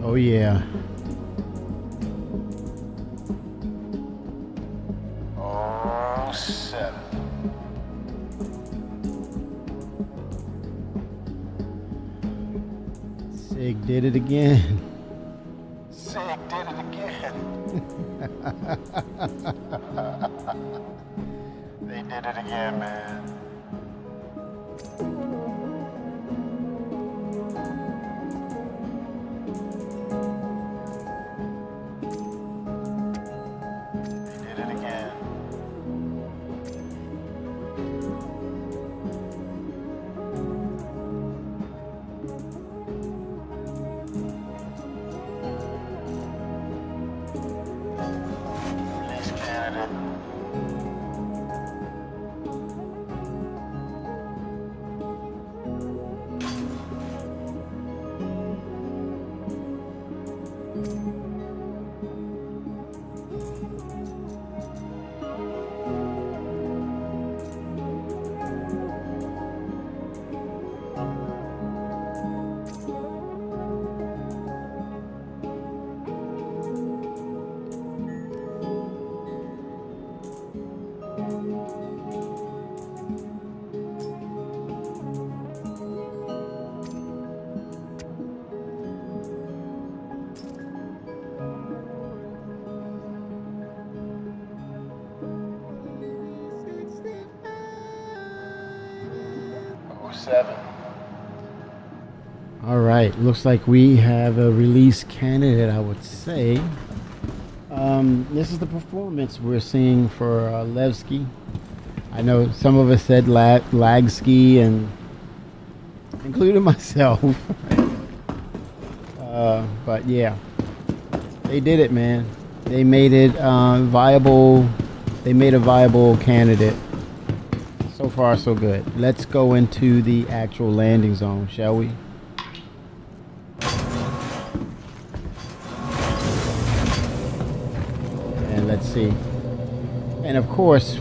Oh yeah. Oh, 07. Sig did it again. Sig did it again. They did it again, man. They did it again. Release candidate. Oh, 07. All right, looks like we have a release candidate, I would say. This is the performance we're seeing for Levski. I know some of us said Lagski, and including myself. But yeah, they did it, man. They made it viable. They made a viable candidate. So far, so good. Let's go into the actual landing zone, shall we? And let's see. And of course,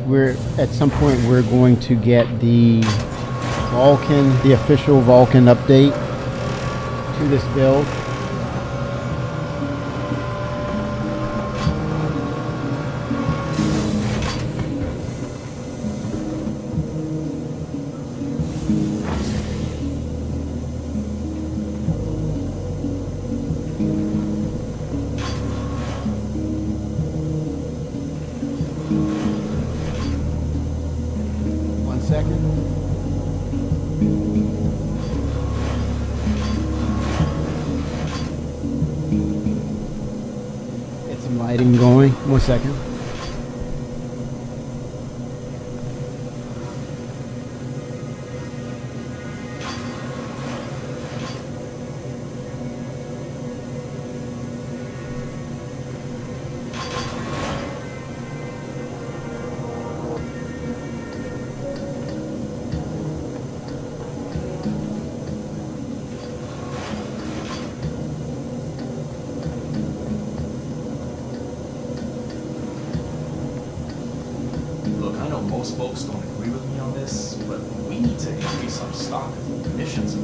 at some point we're going to get the Vulcan, the official Vulcan update to this build. Second. Get some lighting going. 1 second. Most folks don't agree with me on this, but we need to increase our stock of missions.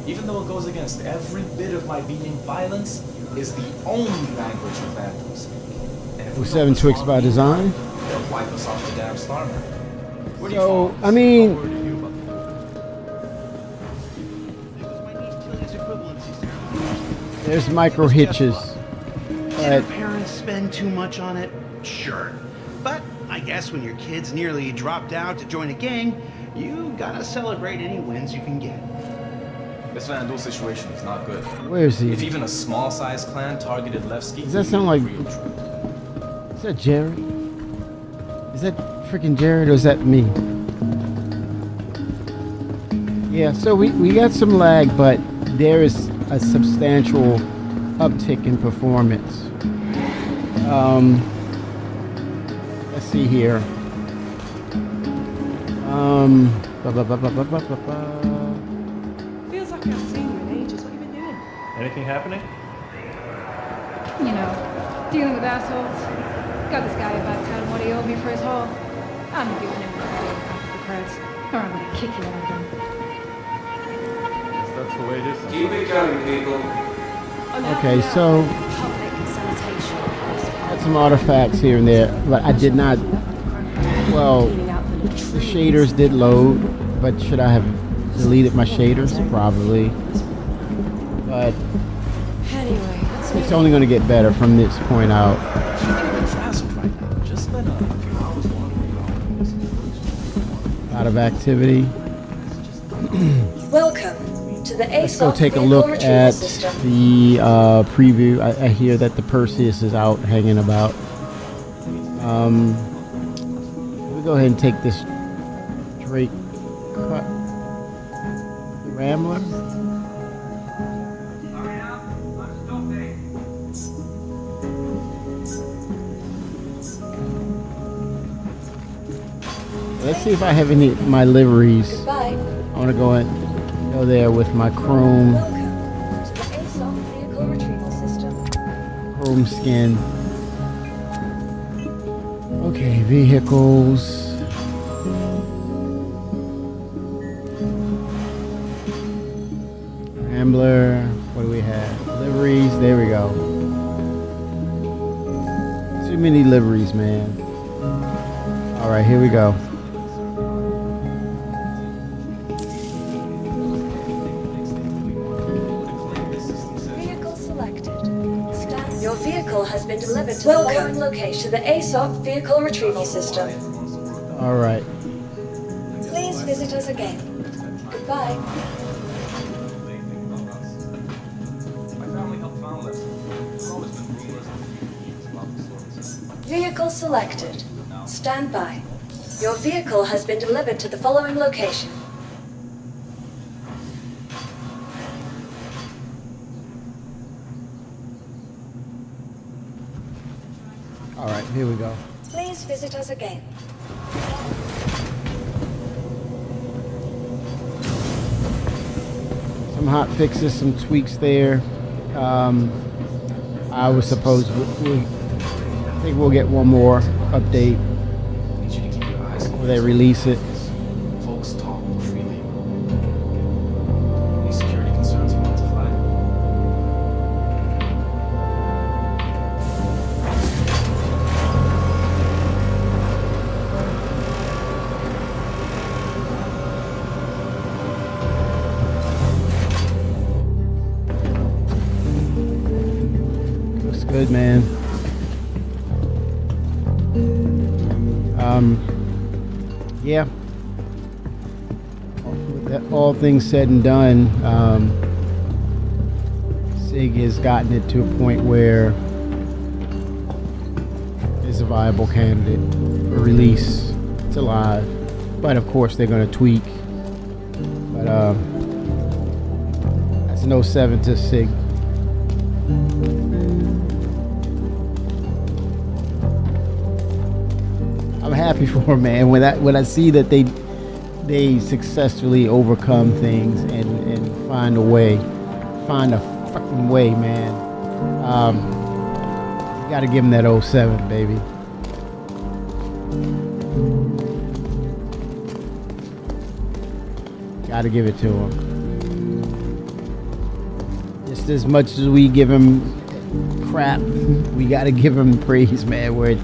Even though it goes against every bit of my being, violence is the only language the Phantom speak. And if we 07 don't Twix by respond, design. they'll wipe us off the damn star map. Where do you So, fall? I mean, What word are you about? there's micro hitches. Did But our parents spend too much on it? Sure. But I guess when your kids nearly dropped out to join a gang, you gotta celebrate any wins you can get. This Vandal situation is not good. where is he? If even a small-sized clan targeted Levski, Does that sound like- real trouble. Is that Jared? Is that freaking Jared, or is that me? Yeah, so we got some lag, but there is a substantial uptick in performance. Let's see here. Feels like I haven't seen you in ages. What have you been doing? Anything happening? You know, dealing with assholes. Got this guy about telling what he owed me for his haul. I'm giving him the cards, or I'm gonna kick you out of them. Guess that's the way it is. Keep it coming, people. I Okay, so got some artifacts here and there, but I did not. Well, the shaders did load, but should I have deleted my shaders? Probably. But it's only going to get better from this point out. A lot of activity. Welcome to the Let's go ASOP take a vehicle look retrieval at system. the preview. I hear that the Perseus is out hanging about. We'll go ahead and take this Drake cut Rambler. Let's see if I have any my liveries. Goodbye. I want to go there with my chrome Welcome to the ASOP vehicle retrieval system. chrome skin. Okay, vehicles. Rambler. What do we have? Liveries. There we go. Too many liveries, man. All right, here we go. Vehicle selected. Your vehicle has been delivered to the following location to the ASOP vehicle retrieval system. All right. Please visit us again. Goodbye. Vehicle selected. Stand by. Your vehicle has been delivered to the following location. All right, here we go. Please visit us again. Some hot fixes, some tweaks there. I was supposed I think we'll get one more update Need you to keep your eyes where they release it. Folks talk freely. Any security concerns you want to flag? Looks good, man. Yeah. With that, all things said and done, SIG has gotten it to a point where it's a viable candidate for release. It's alive, but of course they're going to tweak. But that's an 07 to SIG. I'm happy for them, man. When I see that they successfully overcome things and find a fucking way, man. You got to give them that 07, baby. Got to give it to them. Just as much as we give them crap, we got to give them praise, man. Where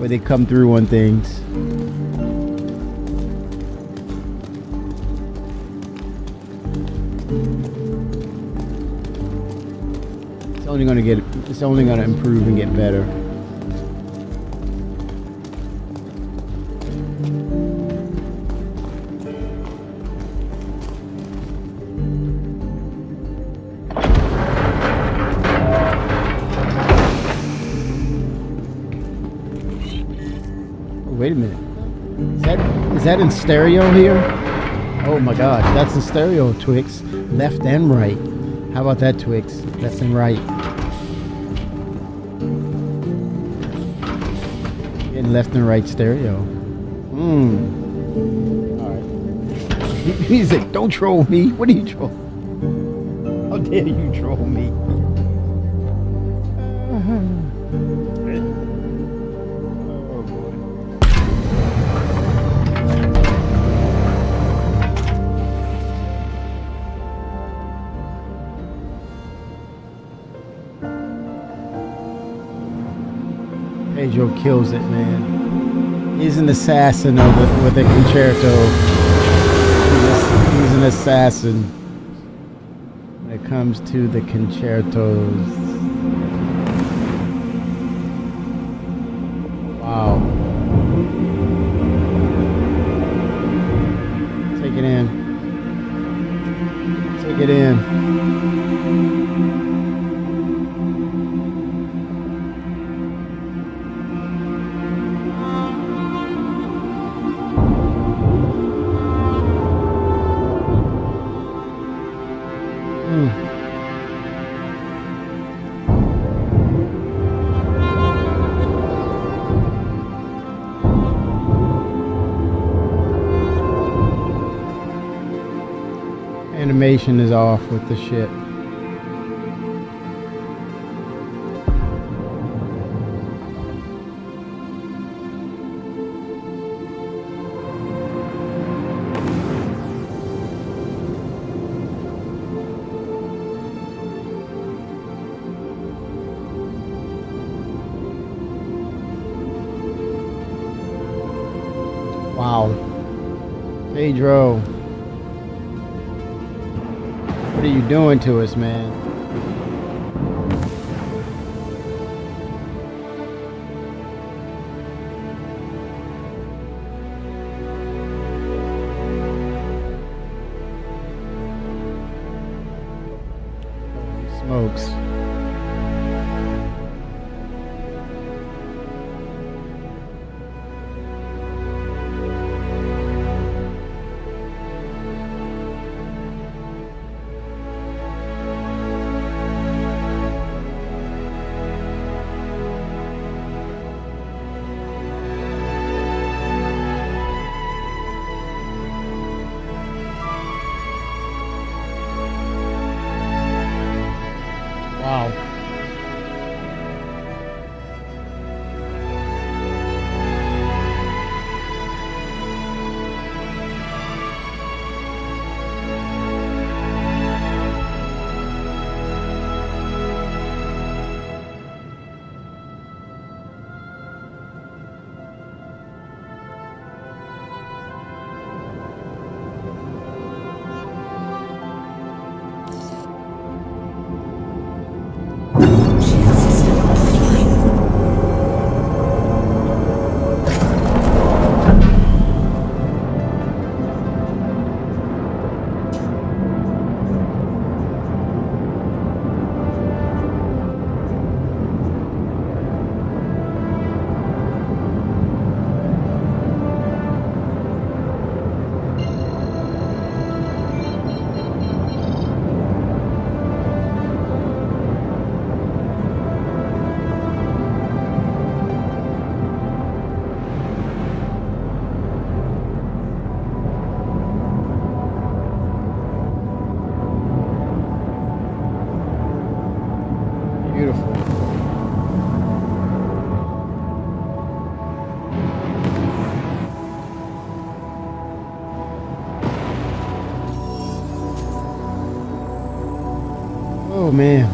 they come through on things. It's only gonna improve and get better. Wait a minute. Is that in stereo here? Oh my gosh, that's in stereo, Twix. Left and right. How about that, Twix? Left and right. Getting left and right stereo. Alright. He's like, don't troll me. What are you trolling? How dare you troll me? Oh boy. Pedro kills it, man. He's an assassin with a concerto. He's an assassin when it comes to the concertos. Wow. Take it in. Take it in. Animation is off with the shit. Wow. Pedro. What are you doing to us, man? Holy smokes. Wow. Beautiful. Oh man.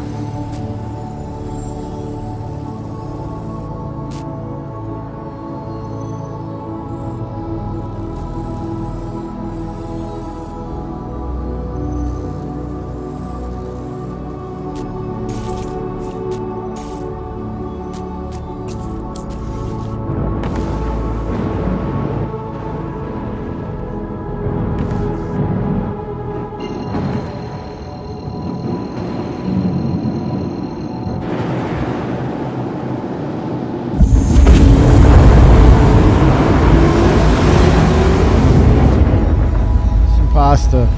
Pasta.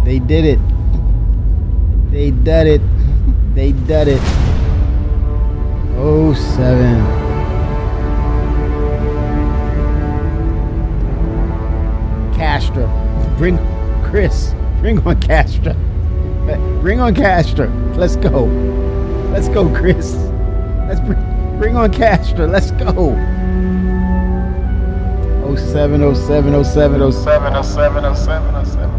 They did it. They did it. They did it. 07. Castro. Bring Chris. Bring on Castro. Bring on Castro. Let's go. Let's go, Chris. Let's bring on Castro. Let's go. 07, 07, 07, 07, 07, 07, 07,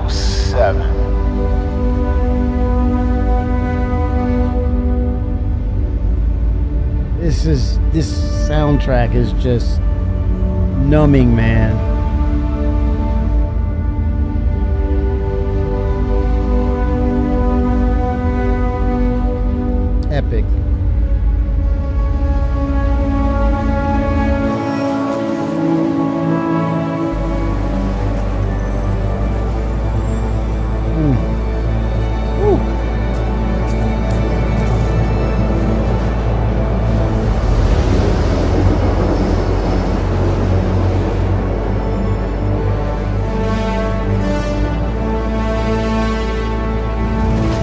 07. This soundtrack is just numbing, man. Epic. Woo.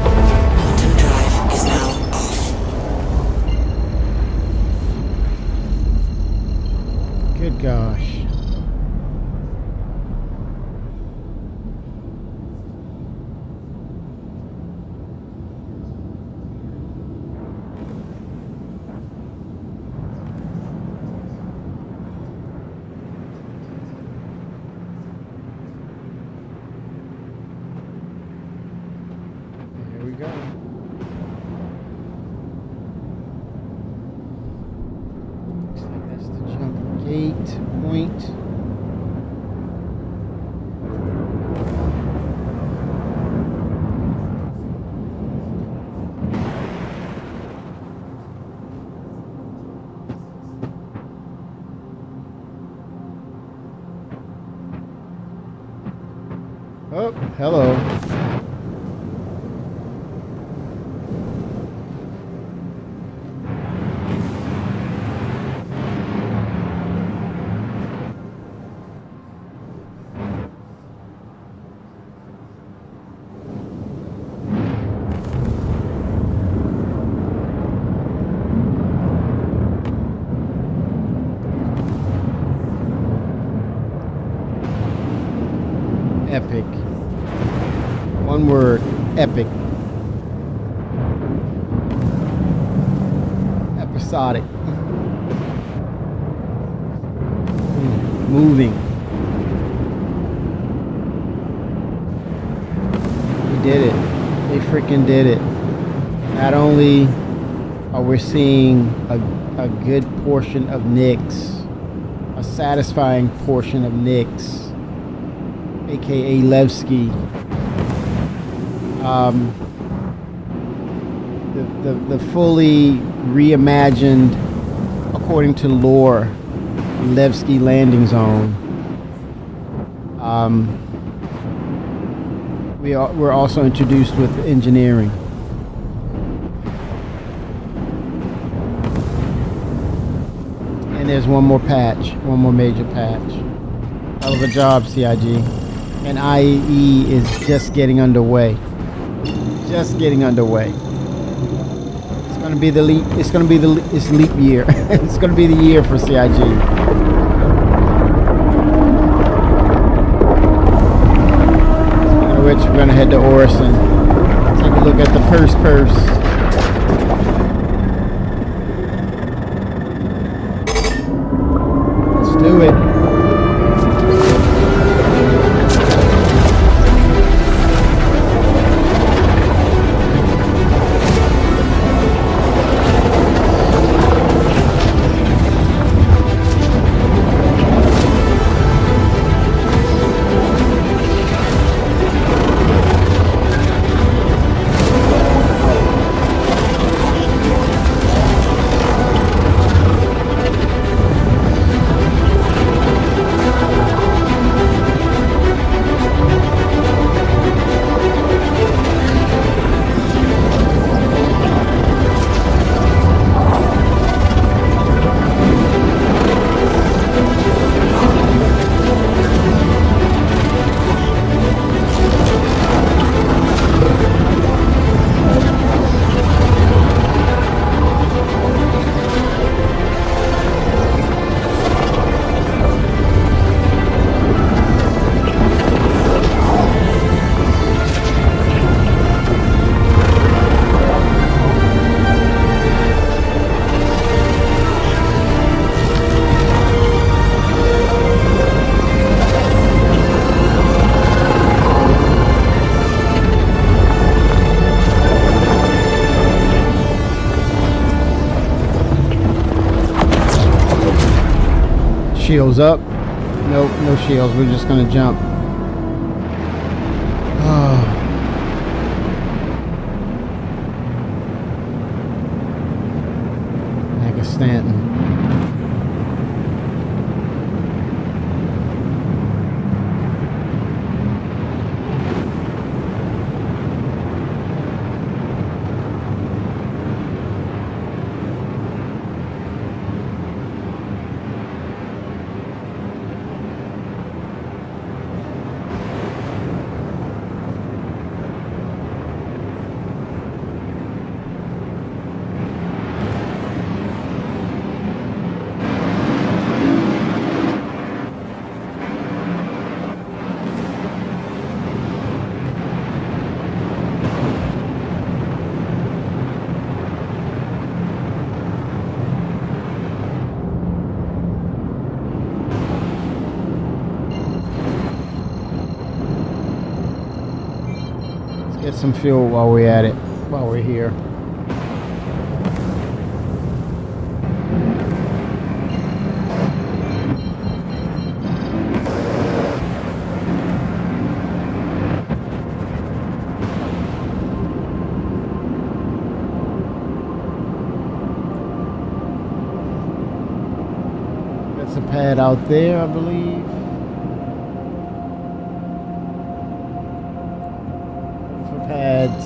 Quantum drive is now off. Good gosh. Here we go. Looks like that's the jump gate point. Oh, hello. Epic. One word, epic. Episodic. Moving. We did it. They freaking did it. Not only are we seeing a good portion of Nix, a satisfying portion of Nix, aka Levski. The fully reimagined, according to lore, Levski landing zone. We're also introduced with engineering. And there's one more patch, one more major patch. Hell of a job, CIG. And IE is just getting underway. Just getting underway. It's gonna be the leap. It's gonna be it's leap year. It's gonna be the year for CIG. Speaking of which, we're gonna head to Orison. Take a look at the purse. Let's do it. shields up. Nope, no shields. We're just gonna jump. Oh. Mega Stanton. Get some fuel while we're at it, while we're here. That's a pad out there, I believe. Pads.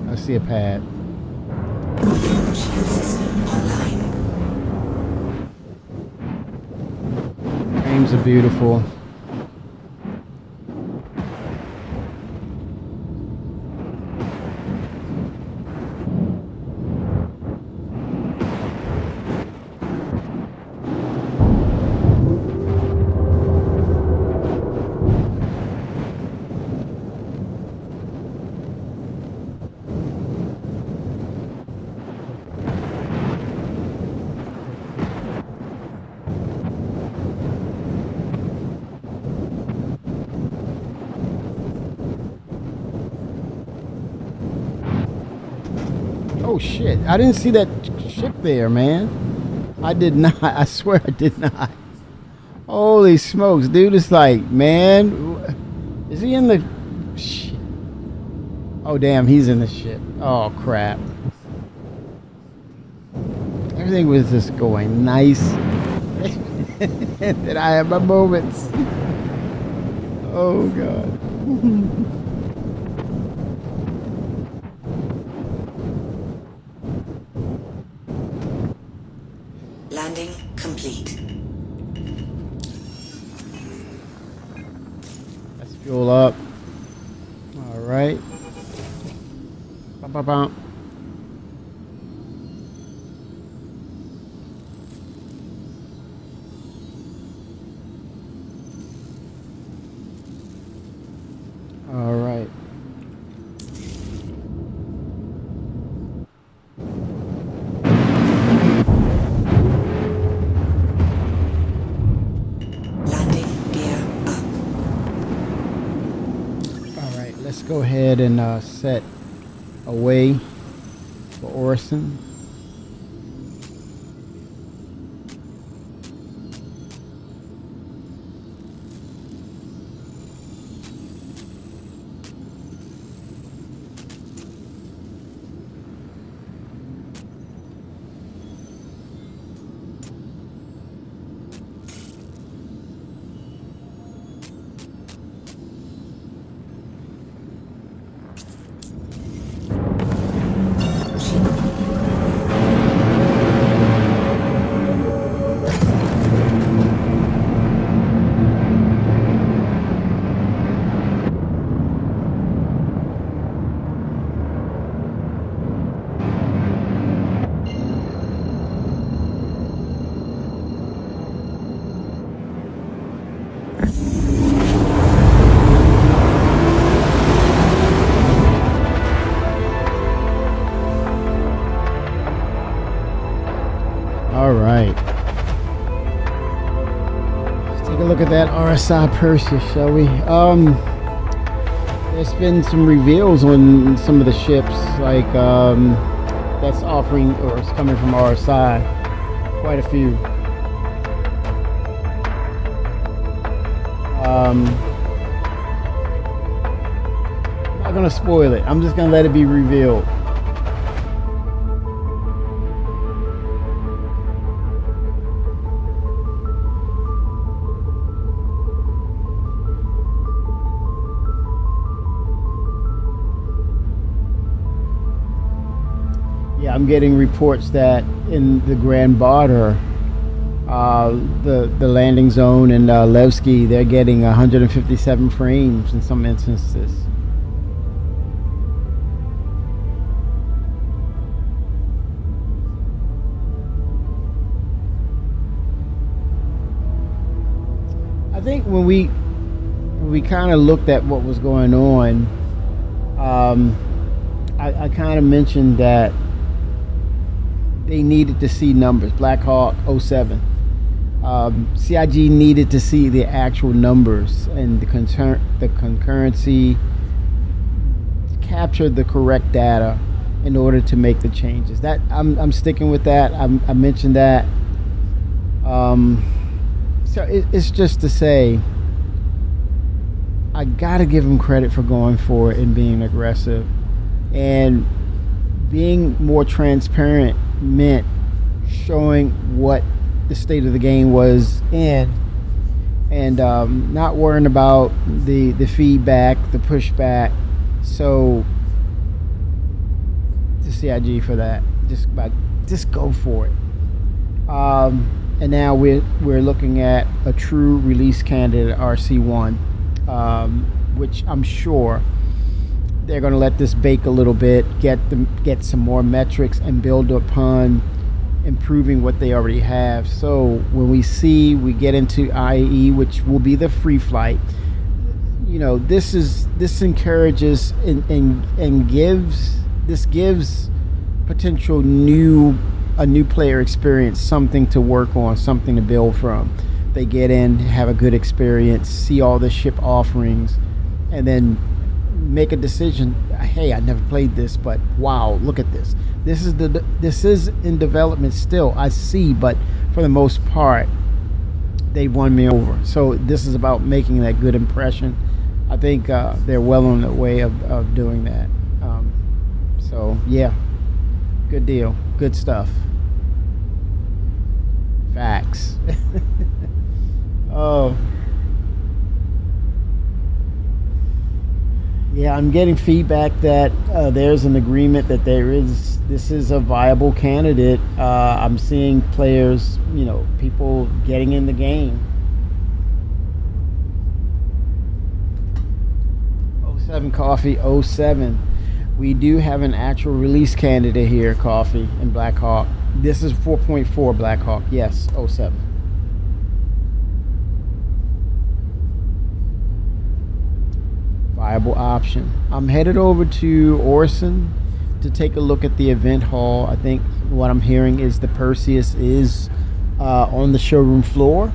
I see a pad. Shield system online. Frames are beautiful. Oh shit, I didn't see that ship there, man. I did not. I swear I did not. Holy smokes, dude. It's like, man, is he in the shit? Oh damn, he's in the ship. Oh crap. Everything was just going nice. And I have my moments. Oh god. Landing complete. Let's fuel up. All right. Bum, bum, bum. All right. Landing gear up. All right. Let's go ahead and set away for Orson. All right. Let's take a look at that RSI Perseus, shall we? There's been some reveals on some of the ships, like that's offering or is coming from RSI. Quite a few. I'm not gonna spoil it. I'm just gonna let it be revealed. Yeah, I'm getting reports that in the Grand Barter, the landing zone in Levski, they're getting 157 frames in some instances. I think when we kind of looked at what was going on, I kind of mentioned that they needed to see numbers. Black Hawk 07. CIG needed to see the actual numbers and the concurrency, capture the correct data in order to make the changes. That I'm sticking with that. I mentioned that. So it's just to say, I gotta give them credit for going for it and being aggressive, and being more transparent meant showing what the state of the game was in, and not worrying about the feedback, the pushback. So to CIG for that, just go for it. And now we're looking at a true release candidate, RC1, which I'm sure they're going to let this bake a little bit, get some more metrics, and build upon improving what they already have. So when we get into IAE, which will be the free flight, you know, this encourages and gives potential a new player experience, something to work on, something to build from. They get in, have a good experience, see all the ship offerings, and then make a decision. Hey, I never played this, but wow, look at this. This is in development still, I see, but for the most part, they won me over. So this is about making that good impression. I think they're well on the way of doing that. So yeah, good deal, good stuff. Facts. Oh. Yeah, I'm getting feedback that there's an agreement that this is a viable candidate. I'm seeing players, people getting in the game. 07 Coffee, 07. We do have an actual release candidate here, Coffee, and Black Hawk. This is 4.4 Black Hawk, yes, 07. Viable option. I'm headed over to Orson to take a look at the event hall. I think what I'm hearing is the Perseus is on the showroom floor,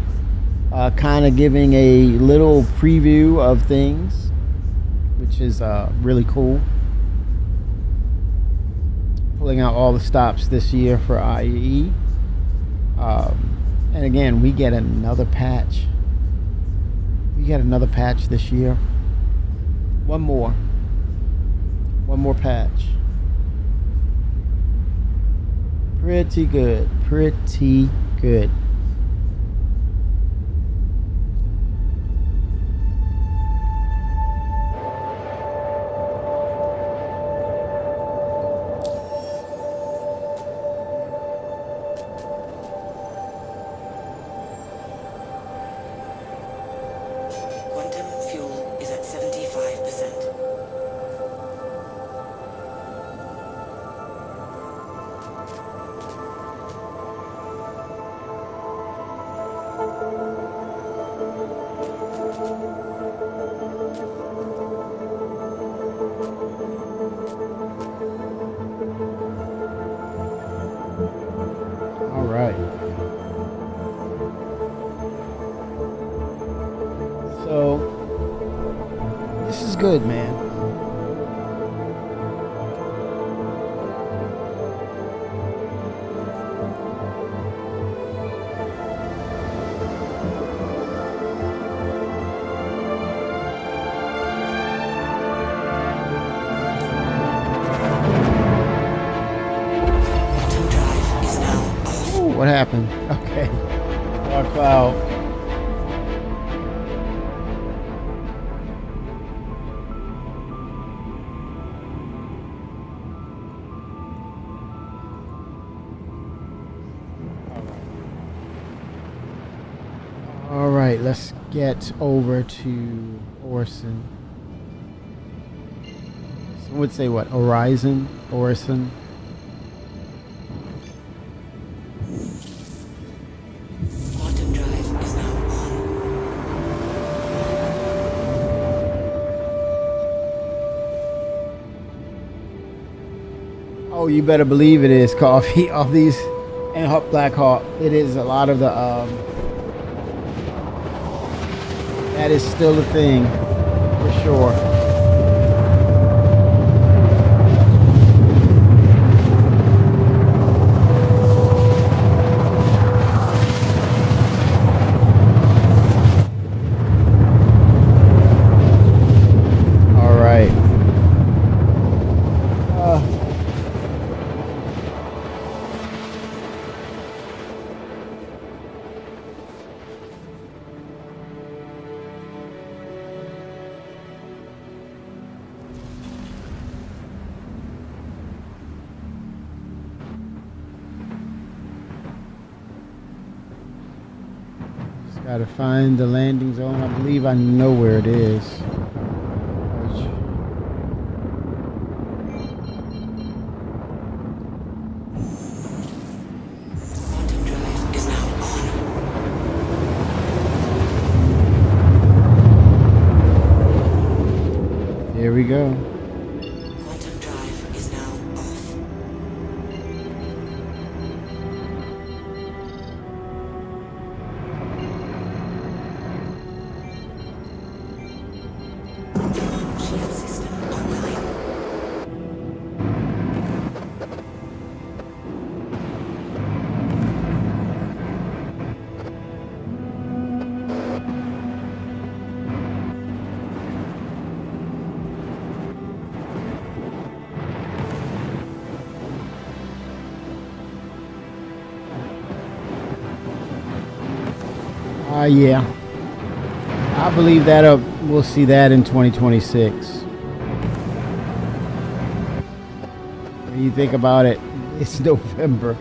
kind of giving a little preview of things, which is really cool. Pulling out all the stops this year for IAE. And again, we get another patch. We get another patch this year. One more patch. Pretty good. Quantum fuel is at 75%. All right. good, man. Quantum drive is now off. Ooh, what happened? Okay. Dark cloud. All right, let's get over to Orson. Some would say what? Horizon? Orson? Quantum drive is now on. Oh, you better believe it is coffee off these and Hawk Black Hawk. It is a lot of the that is still a thing for sure. All right. Just gotta find the landing zone. I believe I know where it is. Quantum drive is now on. Here we go. Quantum drive is now off. Shield system online. Yeah. I believe that we'll see that in 2026. When you think about it, it's November.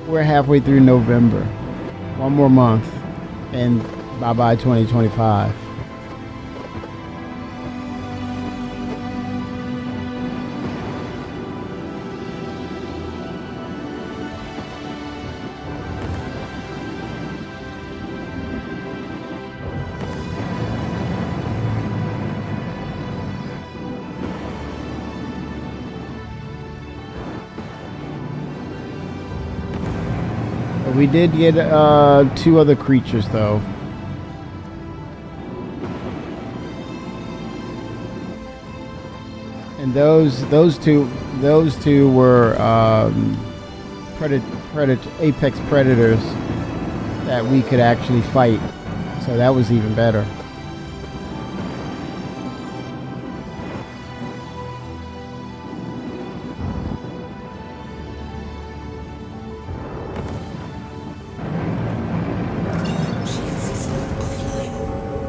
We're halfway through November. One more month, and bye-bye 2025. We did get two other creatures though. And those two were apex predators that we could actually fight. So that was even better. Shield system offline.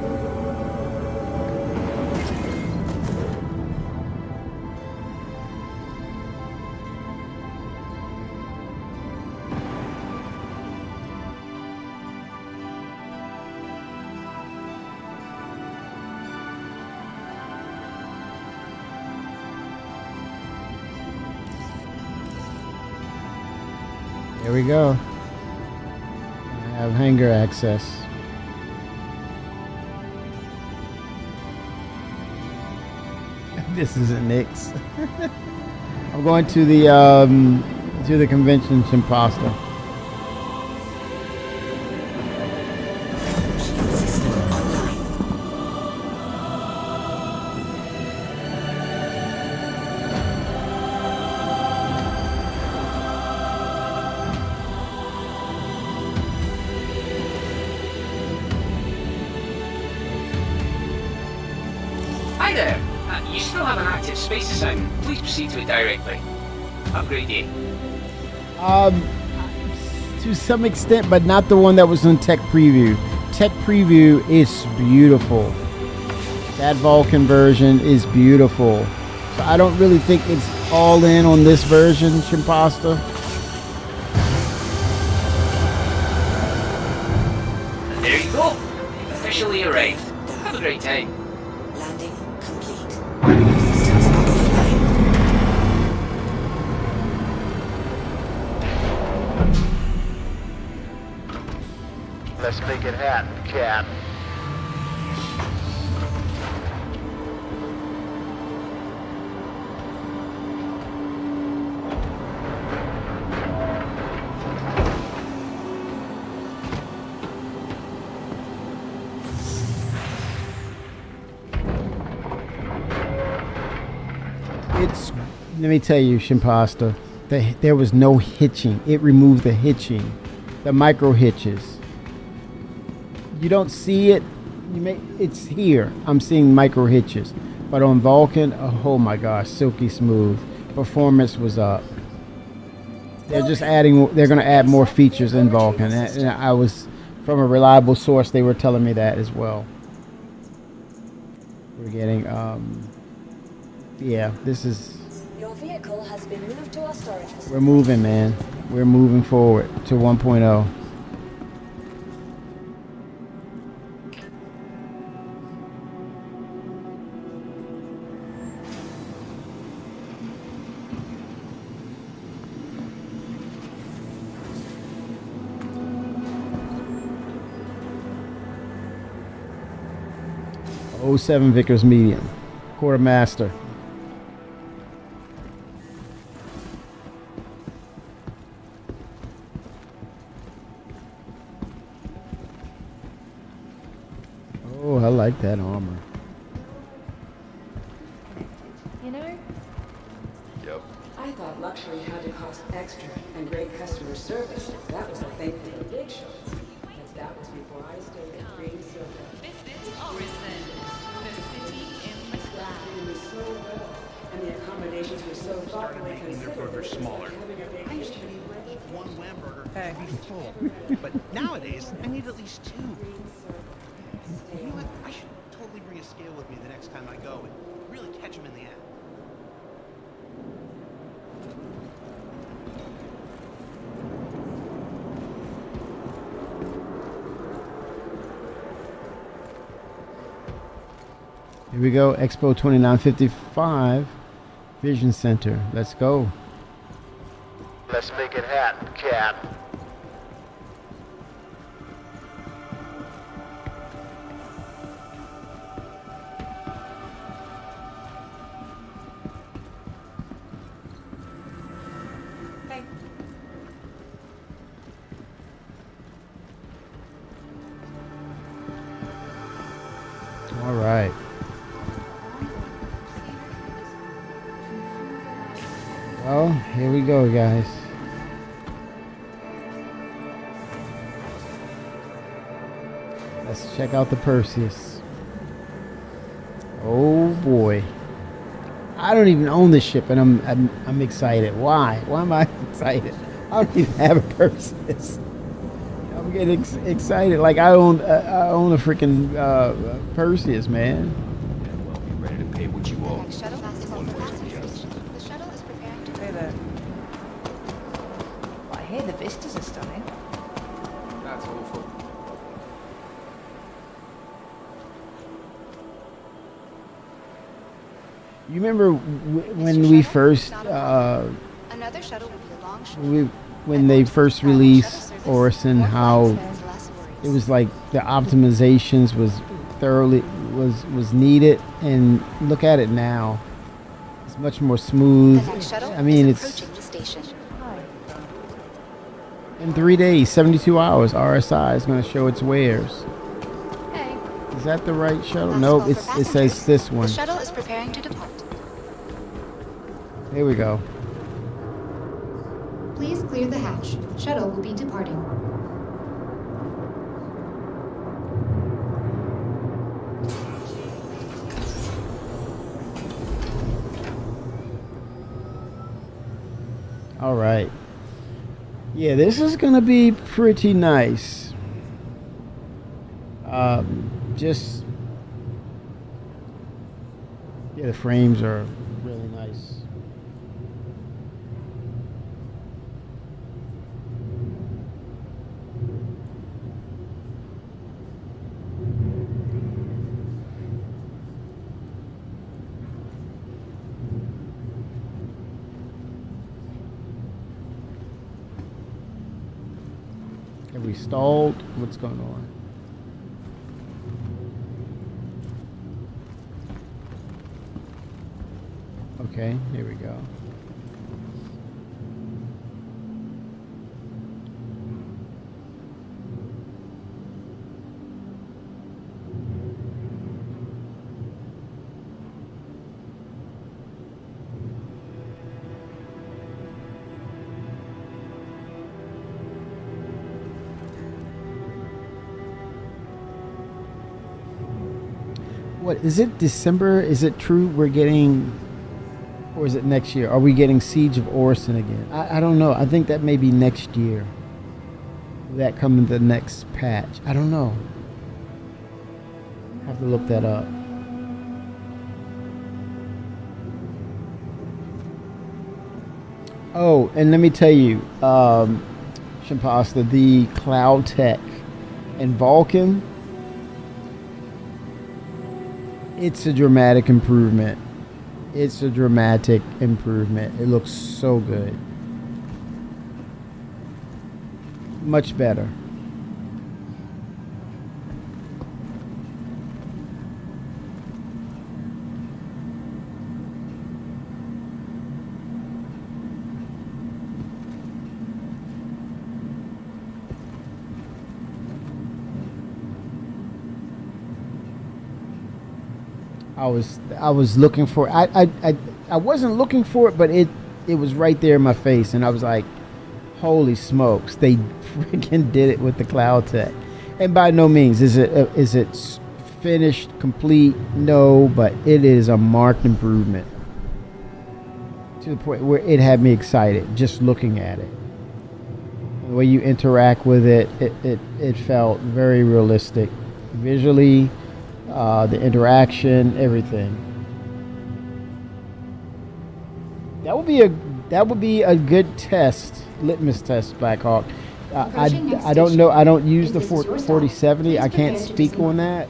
Here we go. I have hangar access. This isn't Nick's. I'm going to the convention Shimposta. Shield system online. You still have an active space assignment. Please proceed to it directly. Have a great day. To some extent, but not the one that was on Tech Preview. Tech Preview is beautiful. That Vulcan version is beautiful. So I don't really think it's all in on this version, Shimpasta. And there you go. You've officially arrived. Have a great time. Landing complete. Systems offline. Let's make it happen, Cap. Let me tell you, Shimpasta, there was no hitching. It removed the hitching, the micro hitches. You don't see it. It's here. I'm seeing micro hitches, but on Vulcan, oh my gosh, silky smooth. Performance was up. They're just adding. They're going to add more features in Vulcan. And I was from a reliable source. They were telling me that as well. We're getting. Yeah, this is. Your vehicle has been moved to our storage facility. We're moving, man. We're moving forward to 1.0. '07 Vickers Medium, Quartermaster. Oh, I like that armor. You know? Yep. I thought luxury had to cost extra and great customer service. That was the thing for the big shows. Because that was before I stayed at Green Silver. Staffing was so well, and the accommodations were so thoughtfully considered. Burgers smaller. I used to eat one Wham-burger and be full, but nowadays I need at least two. You know what? I should totally bring a scale with me the next time I go and really catch them in the act. Here we go, Expo 2955, Vision Center. Let's go. Let's make it happen, Cap. All right. Well, here we go, guys. Let's check out the Perseus. Oh boy. I don't even own this ship, and I'm excited. Why? Why am I excited? I don't even have a Perseus. I'm getting excited. Like I own a freaking Perseus, man. Well, be ready to pay what you owe. Next shuttle is on the passengers. The shuttle is preparing to... Hey there. I hear the vistas are stunning. That's awful. You remember when we first Another shuttle will be a long shot. when they first released Orison, how it was like the optimizations was thoroughly was needed, and look at it now. It's much more smooth. I mean, it's in 3 days, 72 hours. RSI is going to show its wares. Hey. Is that the right shuttle? Nope, it says this one. The shuttle is preparing to depart. Here we go. Please clear the hatch. Shuttle will be departing. All right. Yeah, this is gonna be pretty nice. Just yeah, the frames are really nice. Have we stalled? What's going on? Okay, here we go. What is it? December? Is it true we're getting, or is it next year? Are we getting Siege of Orison again? I don't know. I think that may be next year. Will that come in the next patch? I don't know. I have to look that up. Oh, and let me tell you, Shampasta, the Cloud Tech and Vulcan, it's a dramatic improvement. It's a dramatic improvement. It looks so good. Much better. I was looking for I wasn't looking for it, but it was right there in my face, and I was like, holy smokes, they freaking did it with the Cloud Tech. And by no means is it finished, complete, no, but it is a marked improvement to the point where it had me excited just looking at it. The way you interact with it felt very realistic visually. The interaction, everything. That would be a good test, litmus test, Blackhawk. I don't know. I don't use the 4070. I can't speak on that.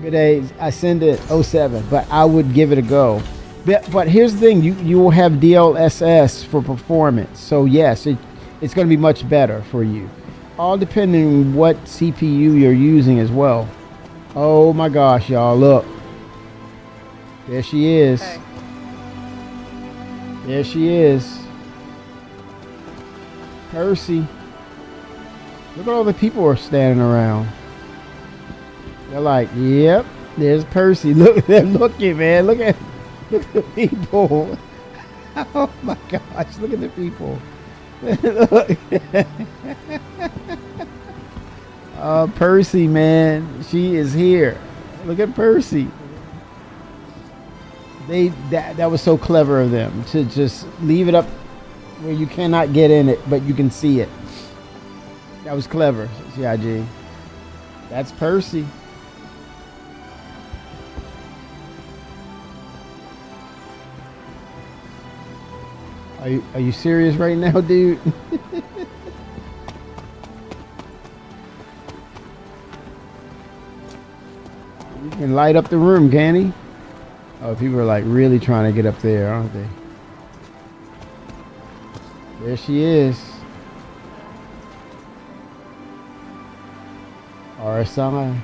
Good day. I send it 07, but I would give it a go. But here's the thing: you will have DLSS for performance. So yes, it's going to be much better for you. All depending on what CPU you're using as well. Oh my gosh, y'all, look. There she is. Okay. There she is. Percy. Look at all the people are standing around. They're like, yep, there's Percy. Look, they're looking, man. Look at the people. Oh my gosh, look at the people. Look. Percy, man, she is here. Look at Percy. That was so clever of them to just leave it up where you cannot get in it, but you can see it. That was clever, CIG. That's Percy. Are you serious right now, dude? And light up the room, can he? Oh, people are like really trying to get up there, aren't they? There she is. RSI.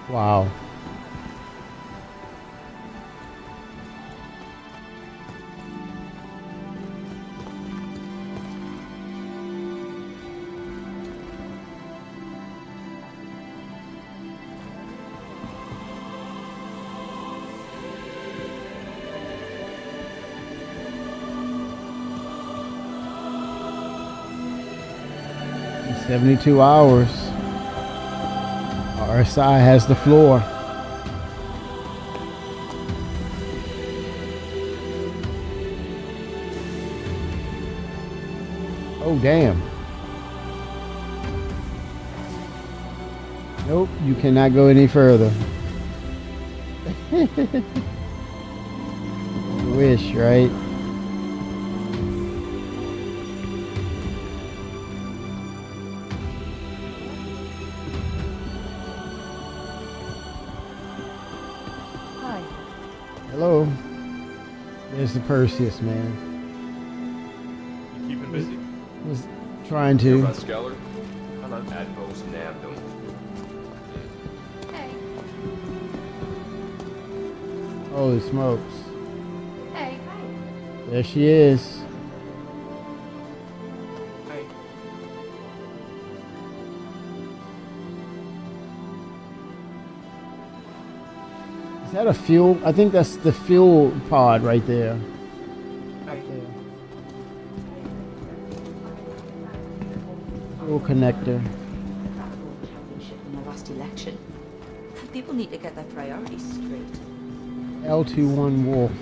Wow. 72 hours. RSI has the floor. Oh, damn. Nope, you cannot go any further. You wish, right? Hi. Hello. There's the Perseus, man. You keeping busy? Was trying to. About Skeller? I'm on Admiral's nabbed him. Hey. Holy smokes. Hey. There she is. Hey. Is that a fuel? I think that's the fuel pod right there. Hey. Fuel connector. In the last election. People need to get their priorities straight. L21 Wolf.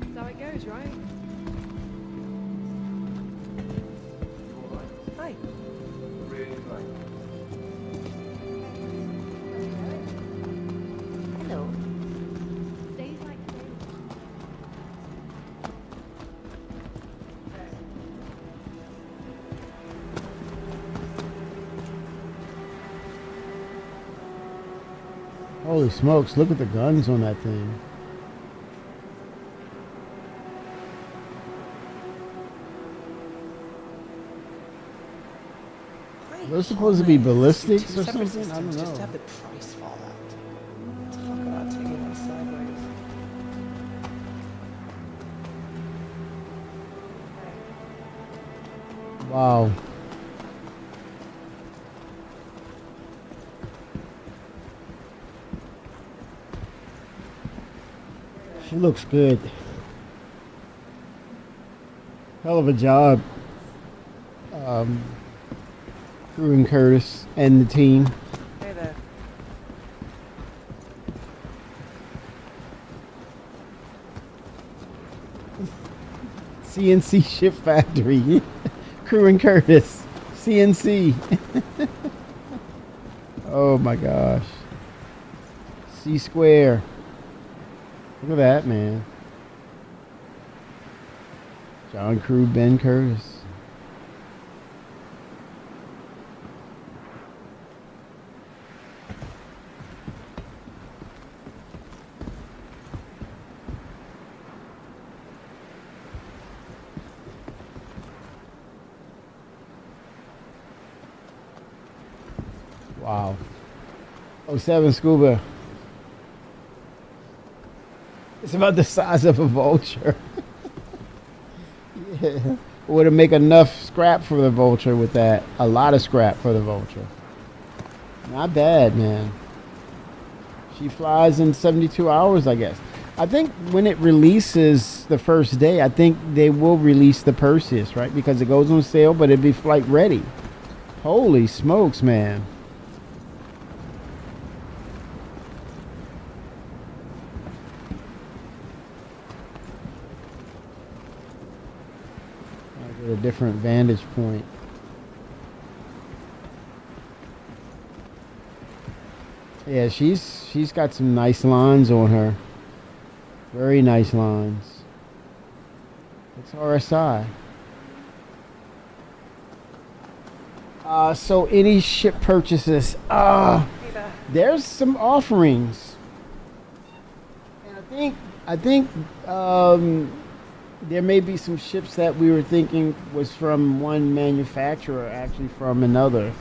That's how it goes, right? Hi. Hello. Days like today. Holy smokes, look at the guns on that thing. Are those supposed to be ballistics or something? I don't Just to know. have the price fall out. Talk about taking it sideways. Wow. She looks good. Hell of a job. Crew and Curtis and the team. Hey there. CNC Ship Factory. Crew and Curtis. CNC. Oh my gosh. C Square. Look at that, man. John Crew, Ben Curtis. Wow. 07 Scuba. It's about the size of a vulture. Yeah. Would it make enough scrap for the vulture with that? A lot of scrap for the vulture. Not bad, man. She flies in 72 hours, I guess. I think when it releases the first day, I think they will release the Perseus, right? Because it goes on sale, but it'd be flight ready. Holy smokes, man. I'll get a different vantage point. Yeah, she's got some nice lines on her. Very nice lines. It's RSI. So any ship purchases, there's some offerings. And I think there may be some ships that we were thinking was from one manufacturer, actually from another.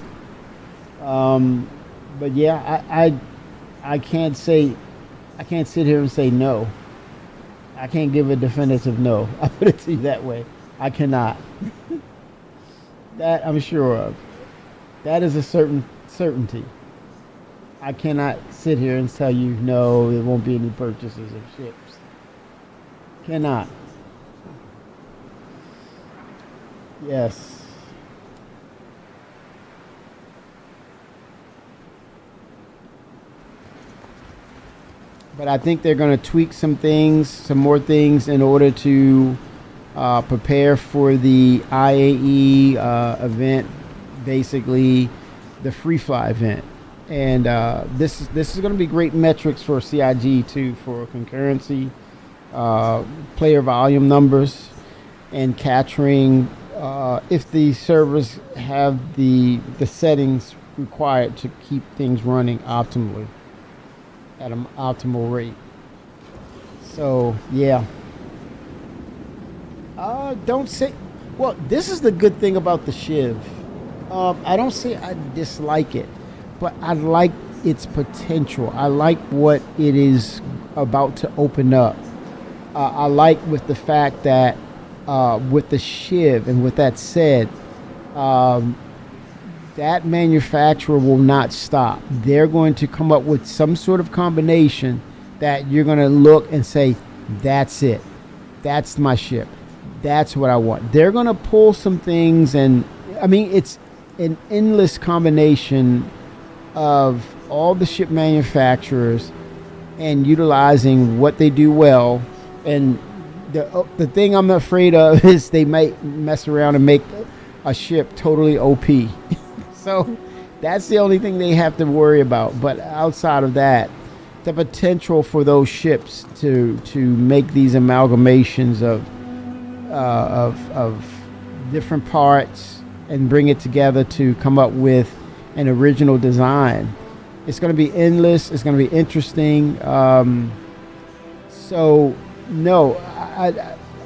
But yeah, I can't sit here and say no. I can't give a definitive no. I put it to you that way. I cannot. That I'm sure of. That is a certainty. I cannot sit here and tell you no, there won't be any purchases of ships. Cannot. Yes. but I think they're going to tweak some things, some more things, in order to prepare for the IAE event, basically the free fly event. And this is going to be great metrics for CIG too, for concurrency, player volume numbers, and capturing if the servers have the settings required to keep things running optimally at an optimal rate. So yeah. Don't say. Well, this is the good thing about the Shiv. I don't say I dislike it, but I like its potential. I like what it is about to open up. I like with the fact that with the Shiv, and with that said, that manufacturer will not stop. They're going to come up with some sort of combination that you're going to look and say, that's it. That's my ship. That's what I want. They're going to pull some things, and I mean, it's an endless combination of all the ship manufacturers and utilizing what they do well. And the thing I'm afraid of is they might mess around and make a ship totally OP. So that's the only thing they have to worry about. But outside of that, the potential for those ships to make these amalgamations of different parts and bring it together to come up with an original design. It's going to be endless. It's going to be interesting. So no,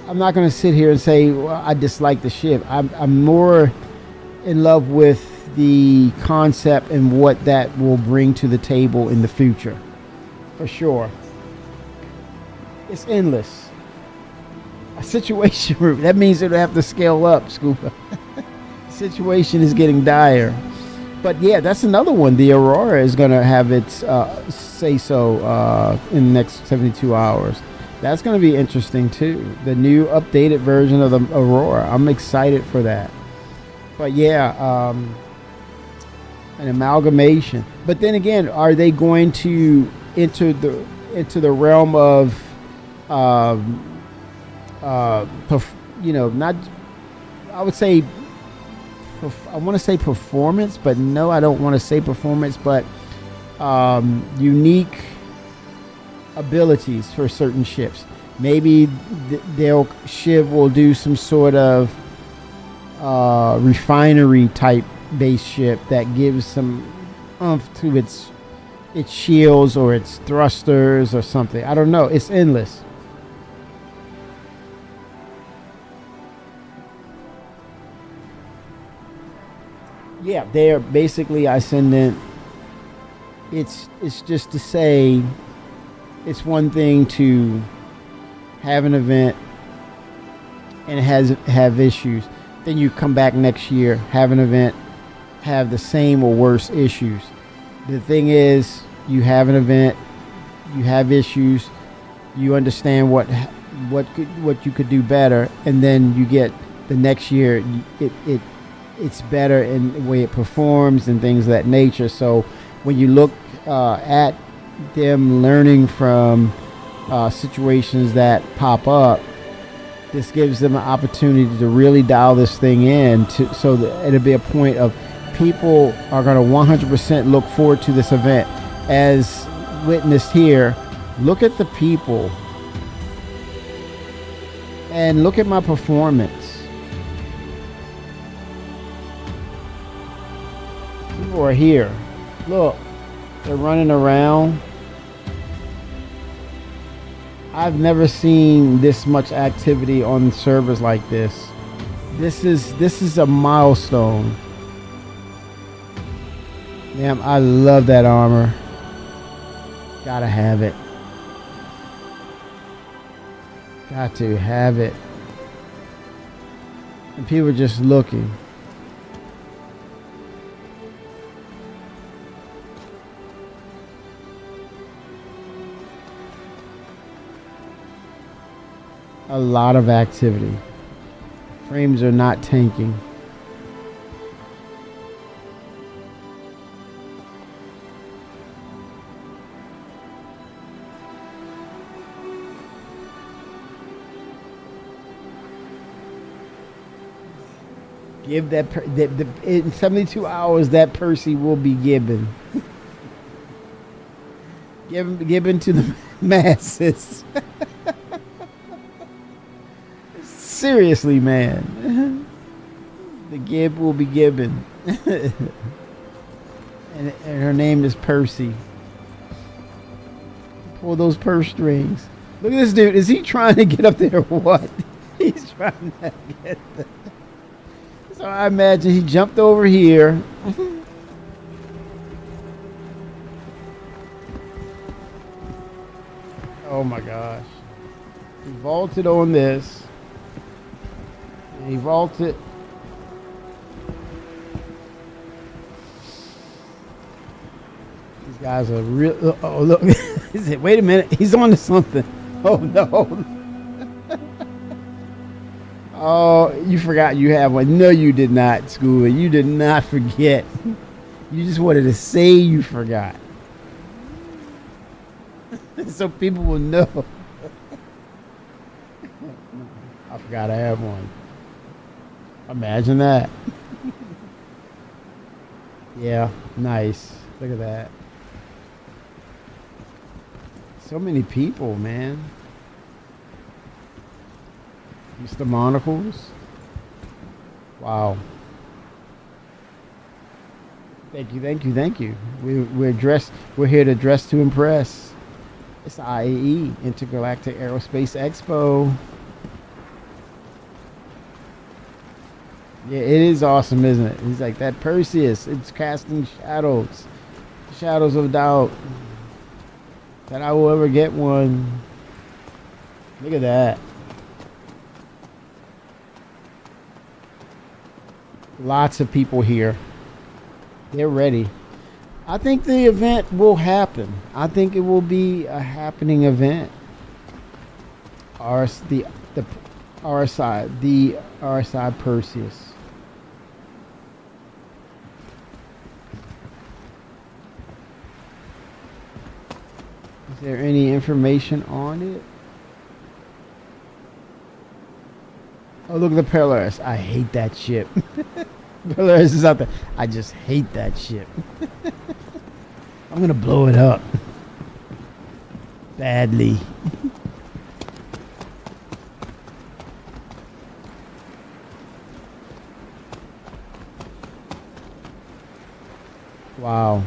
I'm not going to sit here and say, well, I dislike the ship. I'm more in love with the concept and what that will bring to the table in the future, for sure. It's endless. A situation room, that means it'll have to scale up, Scuba. Situation is getting dire. But yeah, that's another one. The Aurora is going to have its say-so in the next 72 hours. That's going to be interesting too. The new updated version of the Aurora. I'm excited for that. But yeah, an amalgamation. But then again, are they going to enter the realm of not, I would say, I want to say performance, but no, I don't want to say performance, but unique abilities for certain ships. Maybe Shiv will do some sort of refinery type base ship that gives some oomph to its shields or its thrusters or something. I don't know. It's endless. Yeah, they are basically ascendant. It's just to say, it's one thing to have an event and have issues. Then you come back next year, have an event, have the same or worse issues. The thing is, you have an event, you have issues, you understand what you could do better, and then you get the next year, it's better in the way it performs and things of that nature. So when you look at them learning from situations that pop up, this gives them an opportunity to really dial this thing in so that it'll be a point of people are going to 100% look forward to this event. As witnessed here, look at the people and look at my performance. People are here. Look, they're running around. I've never seen this much activity on servers like this. This is a milestone. Damn, I love that armor. Gotta have it. Got to have it. And people are just looking. A lot of activity. Frames are not tanking. Give that, in 72 hours, that Percy will be given. Given to the masses. Seriously, man. The gift will be given. and her name is Percy. Pull those purse strings. Look at this dude. Is he trying to get up there or what? He's trying to get there. So I imagine he jumped over here. Oh my gosh. He vaulted on this. And he vaulted. These guys are real. Oh, look. He said, wait a minute. He's on to something. Oh, no. Oh, you forgot you have one. No, you did not, Scuba. You did not forget. You just wanted to say you forgot. So people will know. I forgot I have one. Imagine that. Yeah, nice. Look at that. So many people, man. Mr. Monocles. Wow. Thank you, thank you, thank you. We're dressed. We're here to dress to impress. It's IAE, Intergalactic Aerospace Expo. Yeah, it is awesome, isn't it? He's like that Perseus. It's casting shadows, shadows of doubt that I will ever get one. Look at that. Lots of people here. They're ready. I think the event will happen. I think it will be a happening event. The RSI Perseus. Is there any information on it? Oh, look at the Polaris. I hate that ship. Polaris is out there. I just hate that ship. I'm going to blow it up. Badly. Wow.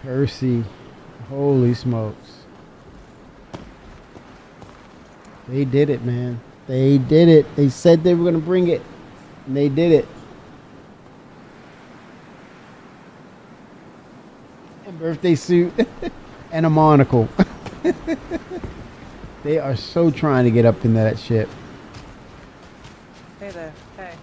Percy. Holy smokes. They did it, man. They did it. They said they were going to bring it. And they did it. A birthday suit and a monocle. They are so trying to get up into that ship. Hey there. Hey.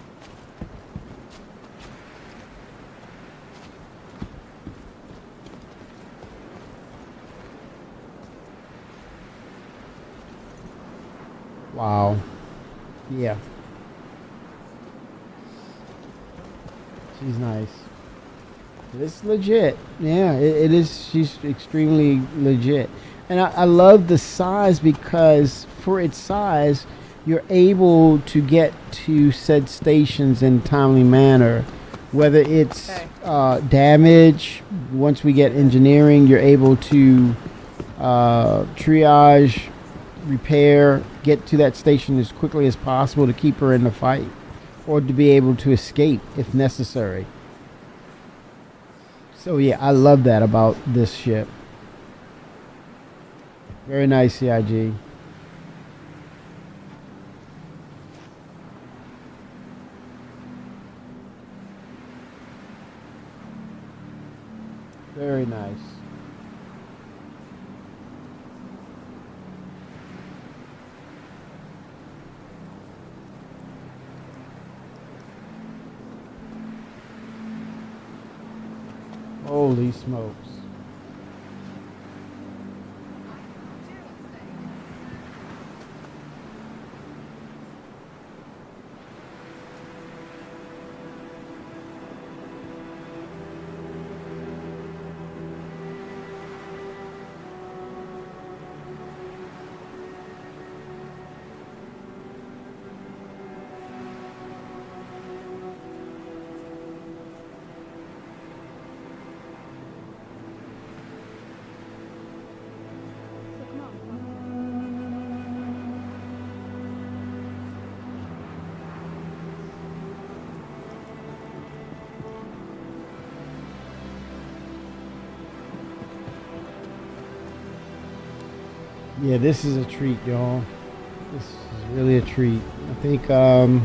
Wow. Yeah. She's nice. It's legit. Yeah, it is. She's extremely legit. And I love the size because for its size, you're able to get to said stations in a timely manner. Whether it's damage, once we get engineering, you're able to triage, repair, get to that station as quickly as possible to keep her in the fight or to be able to escape if necessary. So yeah, I love that about this ship. Very nice, CIG. Very nice. Holy smokes. Yeah, this is a treat, y'all. This is really a treat. I think I'm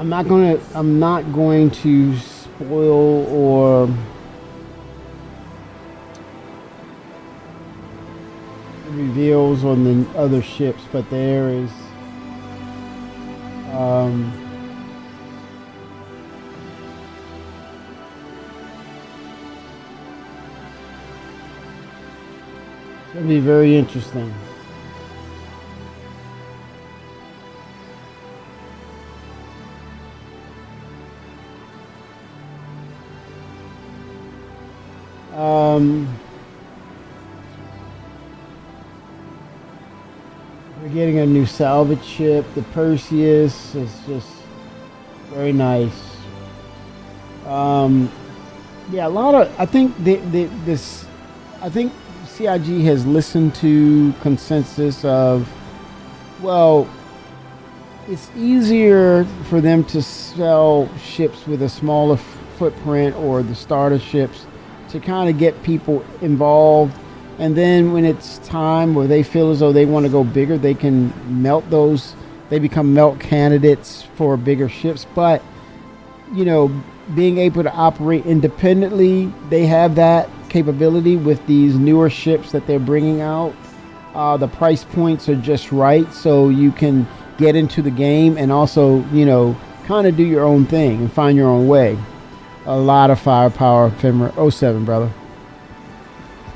not going to spoil or reveals on the other ships, but there is it's going to be very interesting. We're getting a new salvage ship. The Perseus is just very nice. Yeah, a lot of. I think I think CIG has listened to consensus of, well, it's easier for them to sell ships with a smaller footprint or the starter ships to kind of get people involved, and then when it's time where they feel as though they want to go bigger, they can melt those. They become melt candidates for bigger ships. But you know, being able to operate independently, they have that capability with these newer ships that they're bringing out. The price points are just right, so you can get into the game and also, you know, kind of do your own thing and find your own way. A lot of firepower, Fenrir 07, brother.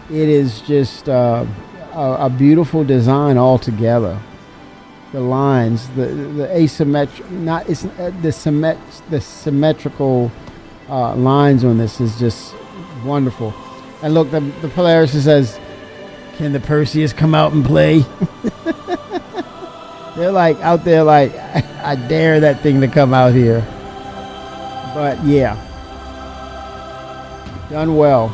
It is just a beautiful design altogether. The lines, the asymmetric, not it's the symmetrical lines on this is just wonderful. And look, the Polaris says, "Can the Perseus come out and play?" They're like out there, like I dare that thing to come out here. But yeah, done well.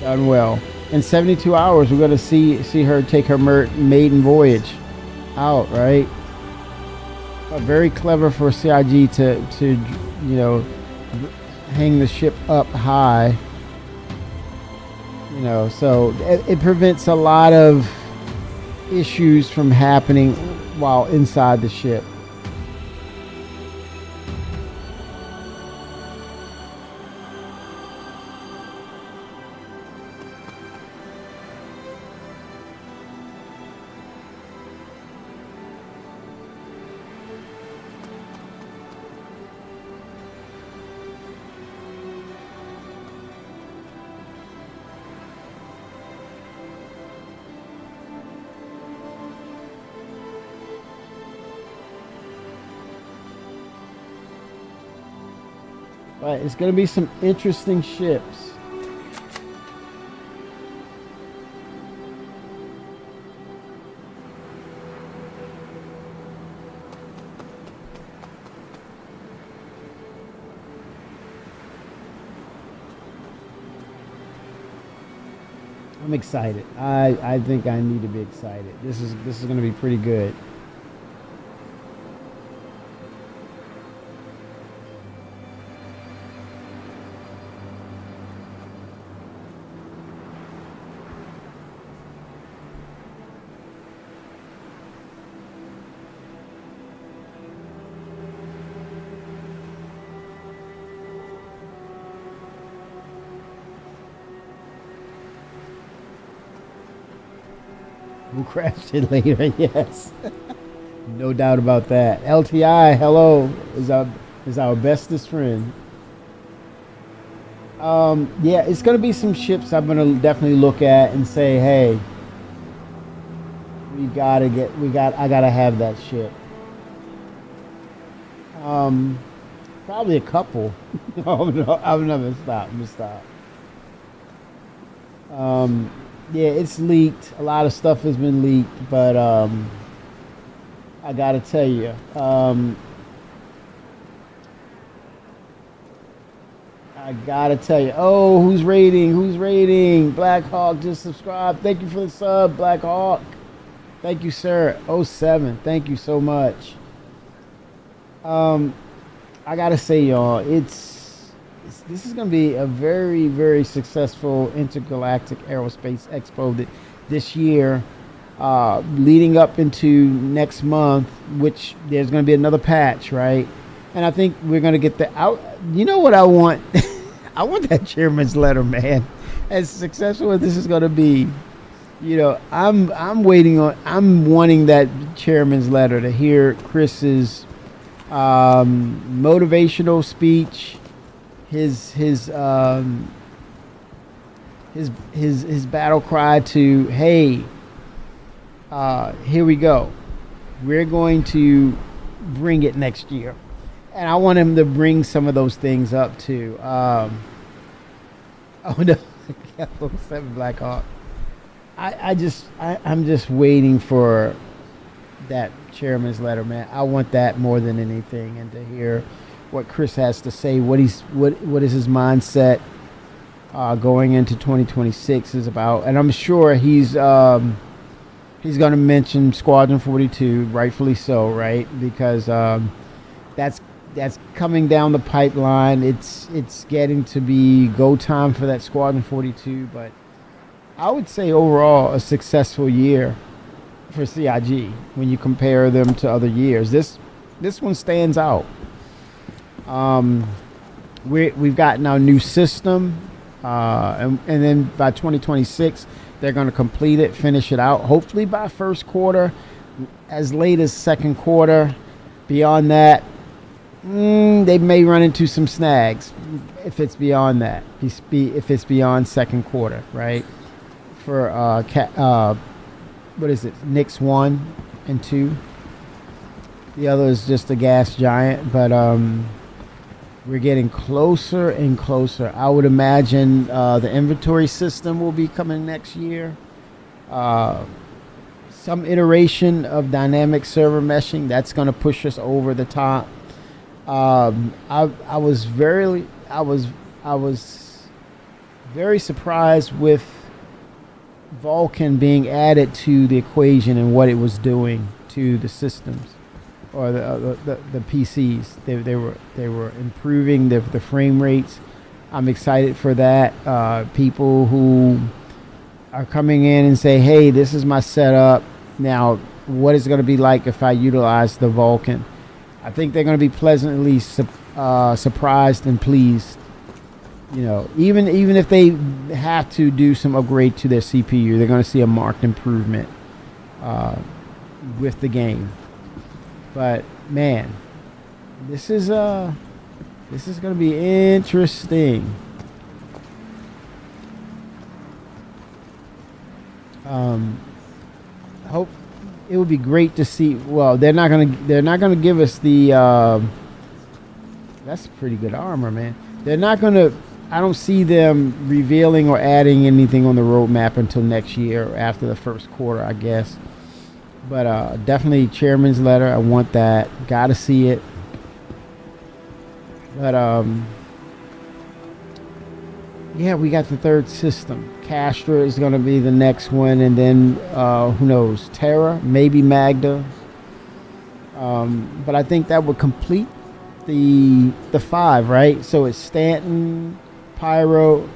Done well. In 72 hours, we're gonna see her take her maiden voyage out, right? But very clever for CIG to you know, hang the ship up high. You know, so it prevents a lot of issues from happening while inside the ship. But it's going to be some interesting ships. I'm excited. I think I need to be excited. This is going to be pretty good. We'll crash it later, yes. No doubt about that. LTI, hello, is our bestest friend. Yeah, it's gonna be some ships I'm gonna definitely look at and say, hey, I gotta have that ship. Probably a couple. No, I'm gonna stop. Yeah, it's leaked. A lot of stuff has been leaked, but I gotta tell you, oh, who's raiding? Black Hawk just subscribed. Thank you for the sub, Black Hawk. Thank you, sir. 07, thank you so much. I gotta say, y'all, this is going to be a very, very successful intergalactic aerospace expo this year, leading up into next month, which there's going to be another patch, right? And I think we're going to get the out. You know what I want? I want that chairman's letter, man. As successful as this is going to be, you know, I'm wanting that chairman's letter to hear Chris's motivational speech, his battle cry to, hey, here we go, we're going to bring it next year. And I want him to bring some of those things up too. Oh no, 7 Black Hawk. I'm just waiting for that chairman's letter, man. I want that more than anything, and to hear what Chris has to say, what is his mindset going into 2026 is about. And I'm sure he's going to mention Squadron 42, rightfully so, right? Because that's coming down the pipeline. It's getting to be go time for that Squadron 42, but I would say overall a successful year for CIG when you compare them to other years. This one stands out. We've gotten our new system, and then by 2026 they're going to complete it, finish it out. Hopefully by first quarter, as late as second quarter. Beyond that, they may run into some snags if it's beyond that. If it's beyond second quarter, right? For what is it? Nix 1 and 2. The other is just a gas giant, but we're getting closer and closer. I would imagine the inventory system will be coming next year. Some iteration of dynamic server meshing, that's going to push us over the top. I was very surprised with Vulcan being added to the equation and what it was doing to the systems or the PCs. They were improving the frame rates. I'm excited for that. People who are coming in and say, hey, this is my setup. Now, what is it going to be like if I utilize the Vulcan? I think they're going to be pleasantly surprised and pleased. You know, even if they have to do some upgrade to their CPU, they're going to see a marked improvement with the game. But man, this is going to be interesting. Hope it would be great to see. Well, they're not gonna give us the. That's pretty good armor, man. They're not gonna. I don't see them revealing or adding anything on the roadmap until next year, after the first quarter, I guess. But definitely chairman's letter. I want that. Gotta see it. But yeah, we got the third system. Castra is going to be the next one, and then who knows, Terra, maybe Magda. But I think that would complete the 5, right? So it's Stanton, Pyro,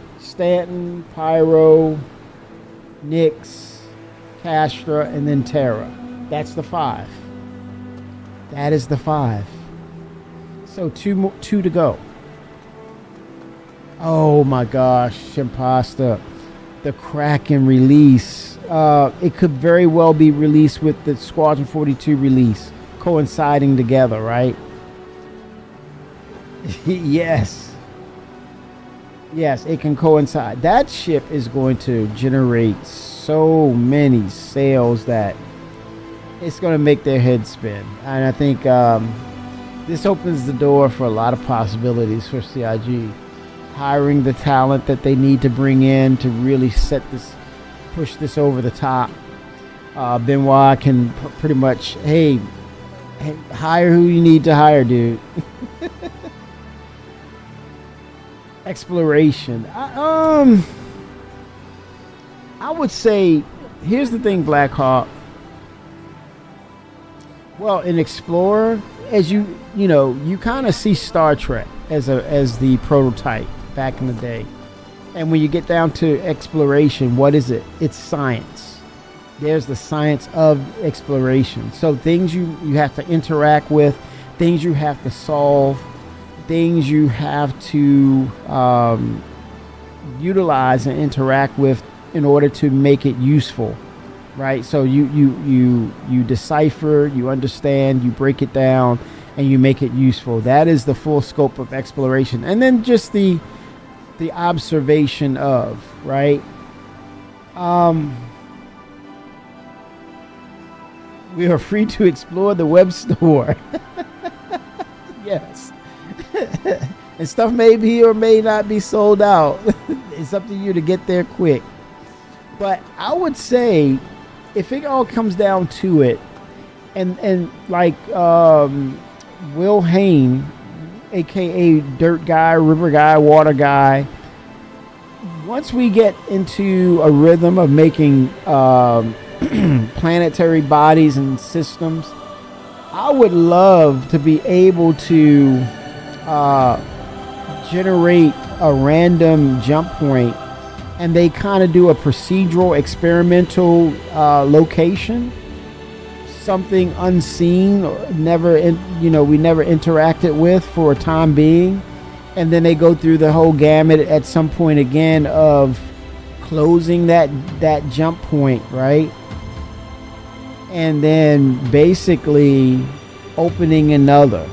Nix, Castra, and then Terra. That's the 5. That is the 5. So two to go. Oh my gosh, Shimpasta. The Kraken release. It could very well be released with the Squadron 42 release, coinciding together, right? Yes, it can coincide. That ship is going to generate so many sales that it's going to make their head spin. And I think this opens the door for a lot of possibilities for CIG. Hiring the talent that they need to bring in to really push this over the top. Benoit can pretty much, hey, hire who you need to hire, dude. Exploration. I would say, here's the thing, Black Hawk. Well, in Explorer, as you kind of see Star Trek. as the prototype back in the day. And when you get down to exploration, what is it? It's science. There's the science of exploration. So things you have to interact with, things you have to solve, things you have to utilize and interact with in order to make it useful, right? So you decipher, you understand, you break it down, and you make it useful. That is the full scope of exploration. And then just the observation of, right? We are free to explore the web store. Yes. And stuff may be or may not be sold out. It's up to you to get there quick. But I would say, if it all comes down to it, and like Will Hain, aka Dirt Guy, River Guy, Water Guy, once we get into a rhythm of making planetary bodies and systems, I would love to be able to generate a random jump point, and they kind of do a procedural experimental location, something unseen or we never interacted with for a time being, and then they go through the whole gamut at some point again of closing that jump point, right? And then basically opening another.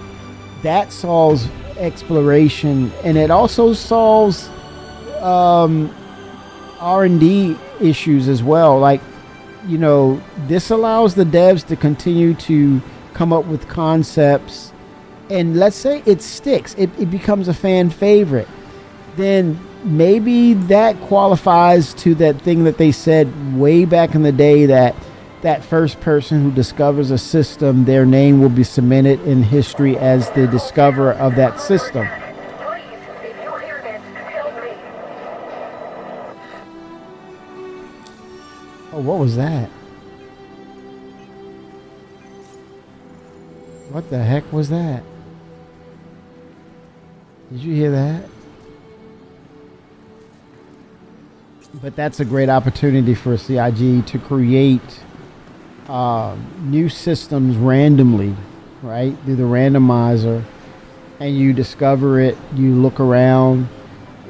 That solves exploration, and it also solves R&D issues as well. Like, this allows the devs to continue to come up with concepts, and let's say it sticks, it becomes a fan favorite, then maybe that qualifies to that thing that they said way back in the day, that first person who discovers a system, their name will be cemented in history as the discoverer of that system. Oh, what was that? What the heck was that? Did you hear that? But that's a great opportunity for CIG to create new systems randomly, right? Through the randomizer, and you discover it, you look around.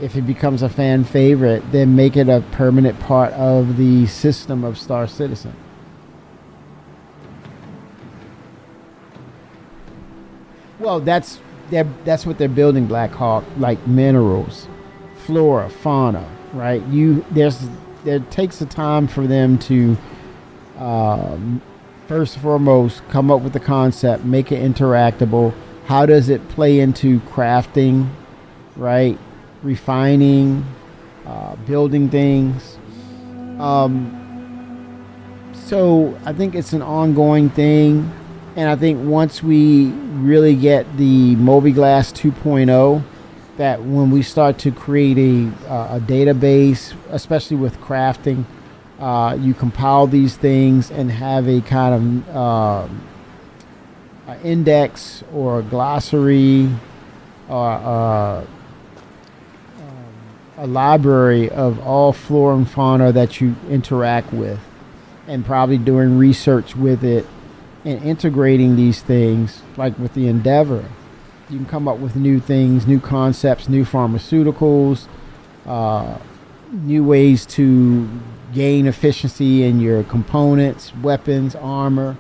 If it becomes a fan favorite, then make it a permanent part of the system of Star Citizen. Well, that's what they're building, Black Hawk, like minerals, flora, fauna, right? There takes a time for them to first and foremost come up with the concept, make it interactable. How does it play into crafting, right? Refining, building things. So I think it's an ongoing thing, and I think once we really get the mobiGlas 2.0, that when we start to create a database, especially with crafting, you compile these things and have a kind of an index or a glossary or a library of all flora and fauna that you interact with, and probably doing research with it and integrating these things. Like with the Endeavor, you can come up with new things, new concepts, new pharmaceuticals, new ways to gain efficiency in your components, weapons, armor.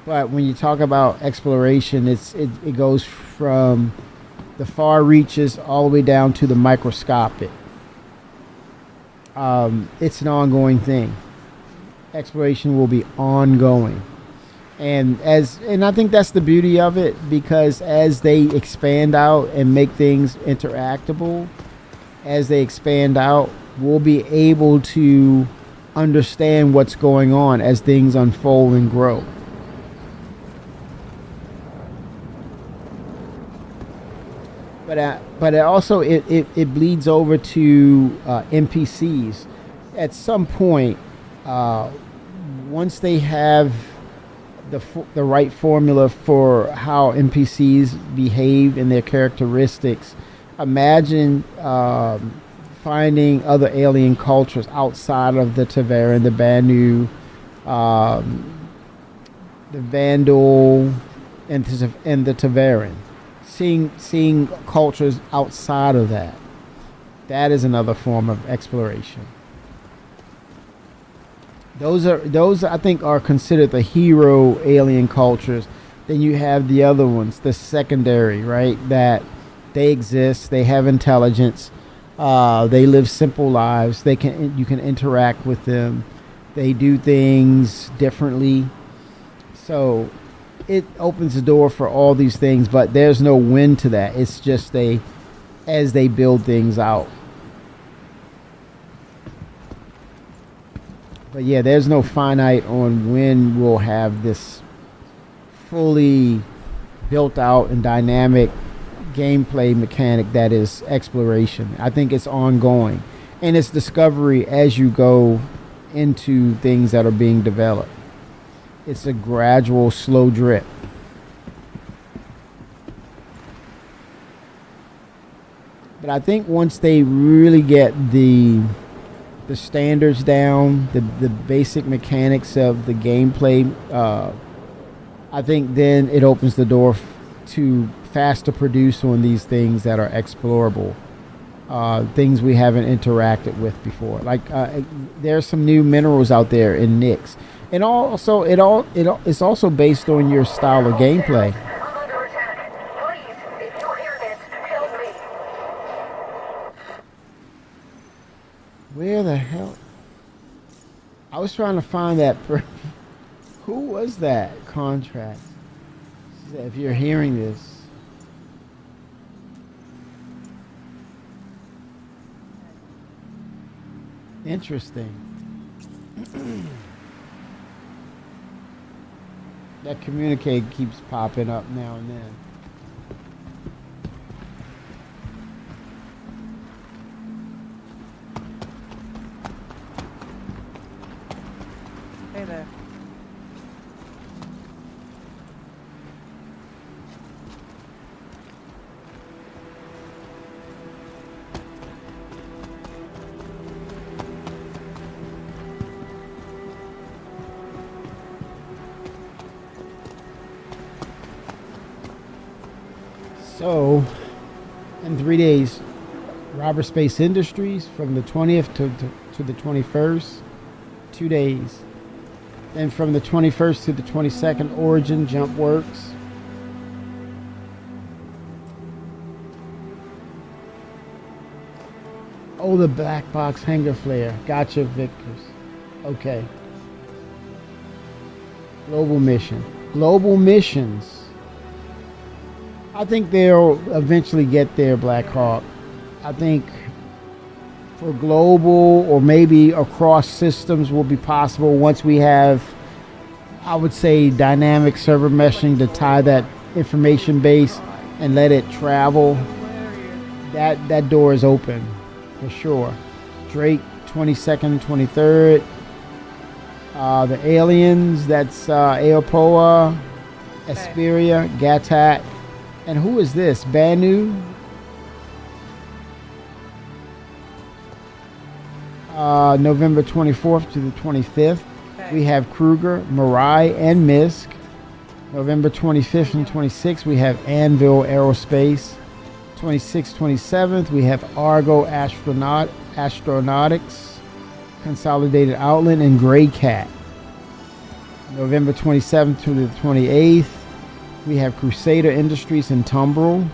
But when you talk about exploration, it goes from the far reaches all the way down to the microscopic. It's an ongoing thing. Exploration will be ongoing. And I think that's the beauty of it, because as they expand out and make things interactable, as they expand out, we'll be able to understand what's going on as things unfold and grow. But it also it bleeds over to NPCs. At some point, once they have the right formula for how NPCs behave and their characteristics. Imagine finding other alien cultures outside of the Taveran, the Banu, the Vandal, and the Taveran. Seeing cultures outside of that. That is another form of exploration. Those I think are considered the hero alien cultures. Then you have the other ones, the secondary, right? That they exist, they have intelligence, they live simple lives. You can interact with them. They do things differently. So it opens the door for all these things, but there's no when to that. It's just as they build things out. But yeah, there's no finite on when we'll have this fully built out and dynamic gameplay mechanic that is exploration. I think it's ongoing, and it's discovery as you go into things that are being developed. It's a gradual, slow drip. But I think once they really get the standards down, the basic mechanics of the gameplay, I think then it opens the door to faster produce on these things that are explorable, things we haven't interacted with before. Like there's some new minerals out there in Nyx, and also it's also based on your style of gameplay. Where the hell? I was trying to find that. Who was that contract? If you're hearing this. Interesting. That communicate keeps popping up now and then. Hey there. So, in 3 days, Robert Space Industries from the 20th to the 21st, 2 days. Then from the 21st to the 22nd, Origin Jump Works. Oh, the Black Box Hangar Flare. Gotcha, Victors. Okay. Global Mission. Global Missions. I think they'll eventually get there, Black Hawk. I think for global or maybe across systems will be possible once we have, I would say, dynamic server meshing to tie that information base and let it travel. That door is open for sure. Drake, 22nd and 23rd. The aliens, that's Aopoa, Esperia, Gatak. And who is this? Banu? November 24th to the 25th. Okay. We have Kruger, Mirai, and Misk. November 25th and 26th, we have Anvil Aerospace. 26th, 27th, we have Argo Astronautics, Consolidated Outlet, and Grey Cat. November 27th to the 28th, we have Crusader Industries and Tumbrel.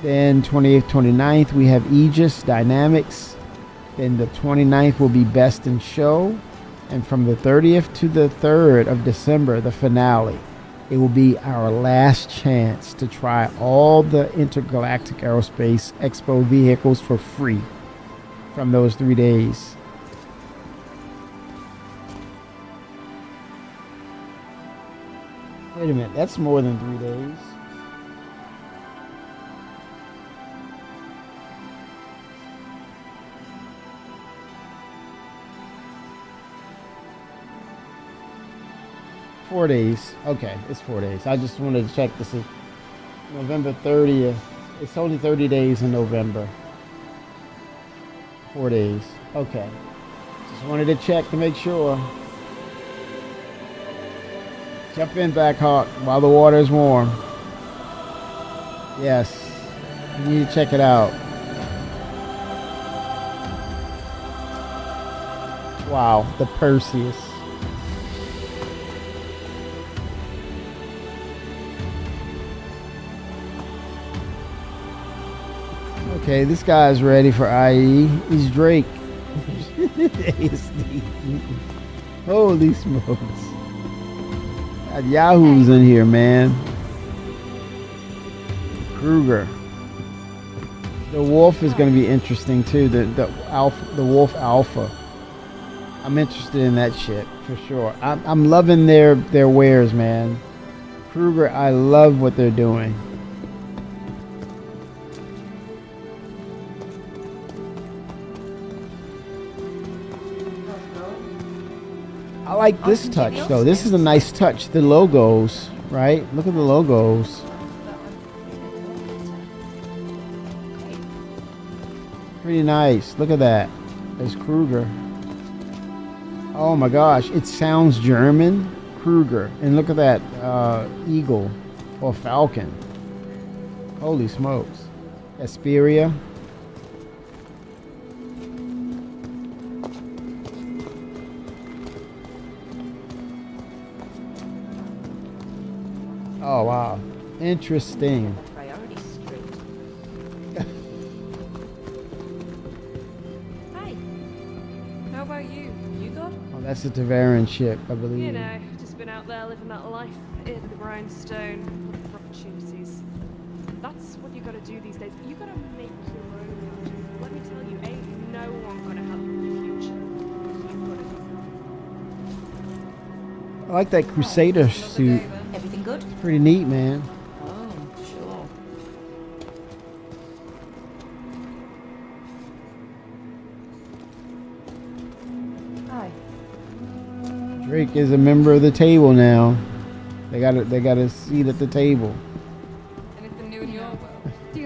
Then 28th, 29th, we have Aegis Dynamics. Then the 29th will be Best in Show. And from the 30th to the 3rd of December, the finale. It will be our last chance to try all the Intergalactic Aerospace Expo vehicles for free from those 3 days. Wait a minute, that's more than 3 days. 4 days. Okay, it's 4 days. I just wanted to check. This is November 30th. It's only 30 days in November. 4 days. Okay. Just wanted to check to make sure. Jump in, Blackhawk, while the water is warm. Yes. You need to check it out. Wow, the Perseus. Okay, this guy's ready for IE. He's Drake. ASD. Holy smokes. Got Yahoo's in here, man. Kruger. The Wolf is going to be interesting too. The Wolf Alpha. I'm interested in that shit for sure. I'm loving their wares, man. Kruger, I love what they're doing. I like this touch though. This is a nice touch. The logos, right? Look at the logos. Pretty nice. Look at that. There's Kruger. Oh my gosh, it sounds German. Kruger. And look at that eagle or falcon. Holy smokes. Asperia. Oh wow. Interesting. Priority straight. Hi. How about you? You good? Oh, that's a Tavaran ship, I believe. You know, just been out there living that life in the grindstone, looking for opportunities. That's what you gotta do these days. You gotta make your own reality. Let me tell you, ain't no one gonna help you in the future. You've gotta do it. I like that Crusader suit. Everything good? It's pretty neat, man. Oh, sure. Hi. Drake is a member of the table now. They got a seat at the table. Anything new in your world?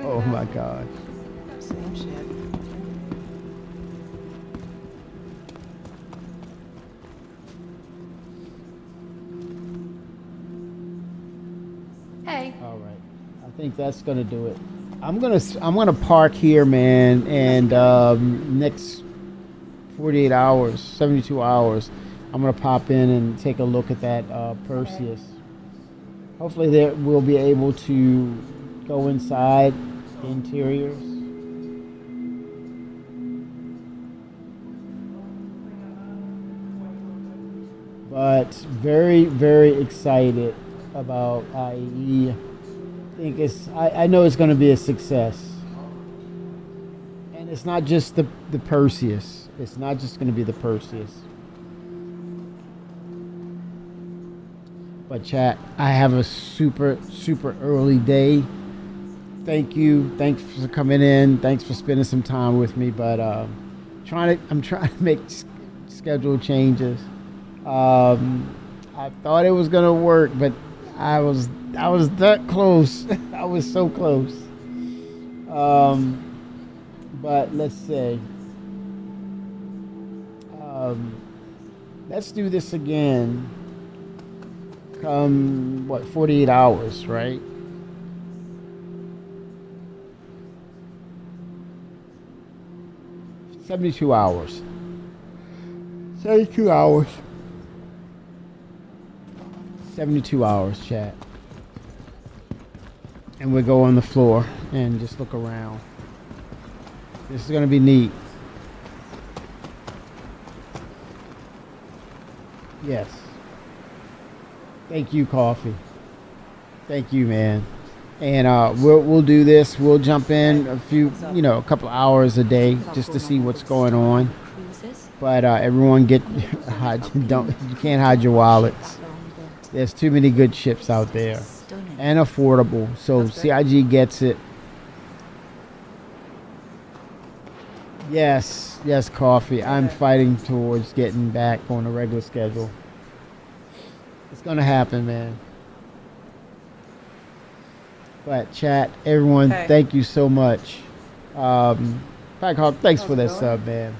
Oh my gosh. Same shit. Hey. All right. I think that's gonna do it. I'm gonna park here, man, and next 48 hours, 72 hours, I'm gonna pop in and take a look at that Perseus. Hopefully, there we'll be able to go inside the interiors. But very, very excited about IE. I know it's going to be a success. And it's not just the Perseus. It's not just going to be the Perseus. But chat, I have a super, super early day. Thank you. Thanks for coming in. Thanks for spending some time with me. But I'm trying to make schedule changes. I thought it was gonna work, but I was that close. I was so close. But let's see. Let's do this again. Come 48 hours, right? $72 hours. 72 hours. 72 hours, chat. And we'll go on the floor and just look around. This is going to be neat. Yes. Thank you, Coffee. Thank you, man. And we'll do this. We'll jump in a couple hours a day just to see what's going on. But everyone you can't hide your wallets. There's too many good ships out there and affordable. So CIG gets it. Yes, Coffee. I'm fighting towards getting back on a regular schedule. It's gonna happen, man. But chat, everyone, Hey. thank you so much. Blackhawk, thanks for that sub, man.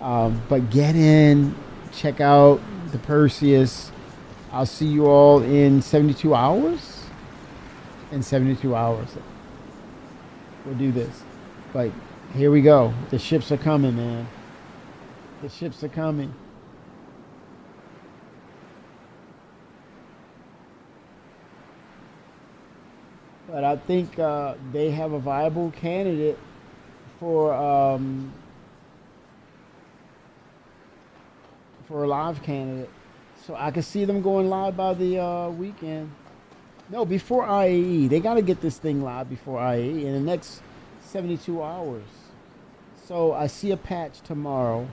But get in, check out the Perseus. I'll see you all in 72 hours. In 72 hours, we'll do this. But here we go. The ships are coming, man. The ships are coming. But I think they have a viable candidate for a live candidate. So I can see them going live by the weekend. No, before IAE. They got to get this thing live before IAE in the next 72 hours. So I see a patch tomorrow.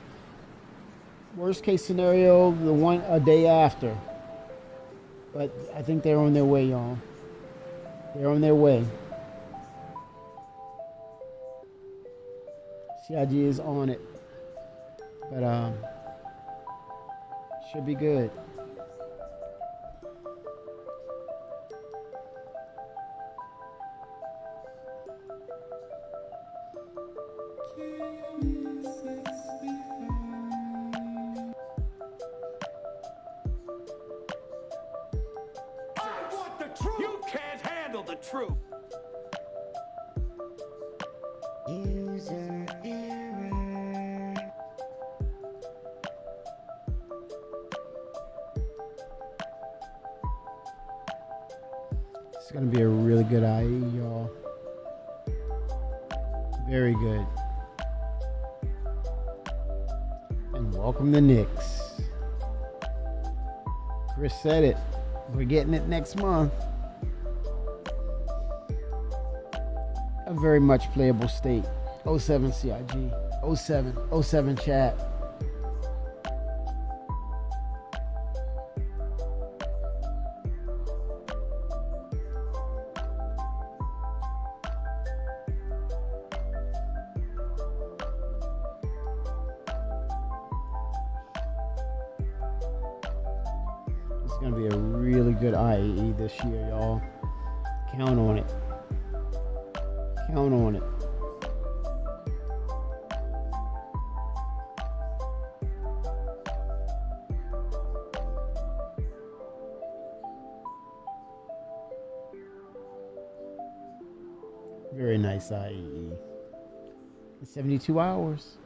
Worst case scenario, the one a day after. But I think they're on their way, y'all. They're on their way. CIG is on it. But should be good. You can't handle the truth. User error. It's gonna be a really good IE, y'all. Very good. And welcome to Knicks. Chris said it. We're getting it next month. A very much playable state. 07 CIG. 07 chat. It's gonna be a really good IAE this year, y'all. Count on it. Count on it. Very nice IAE. 72 hours.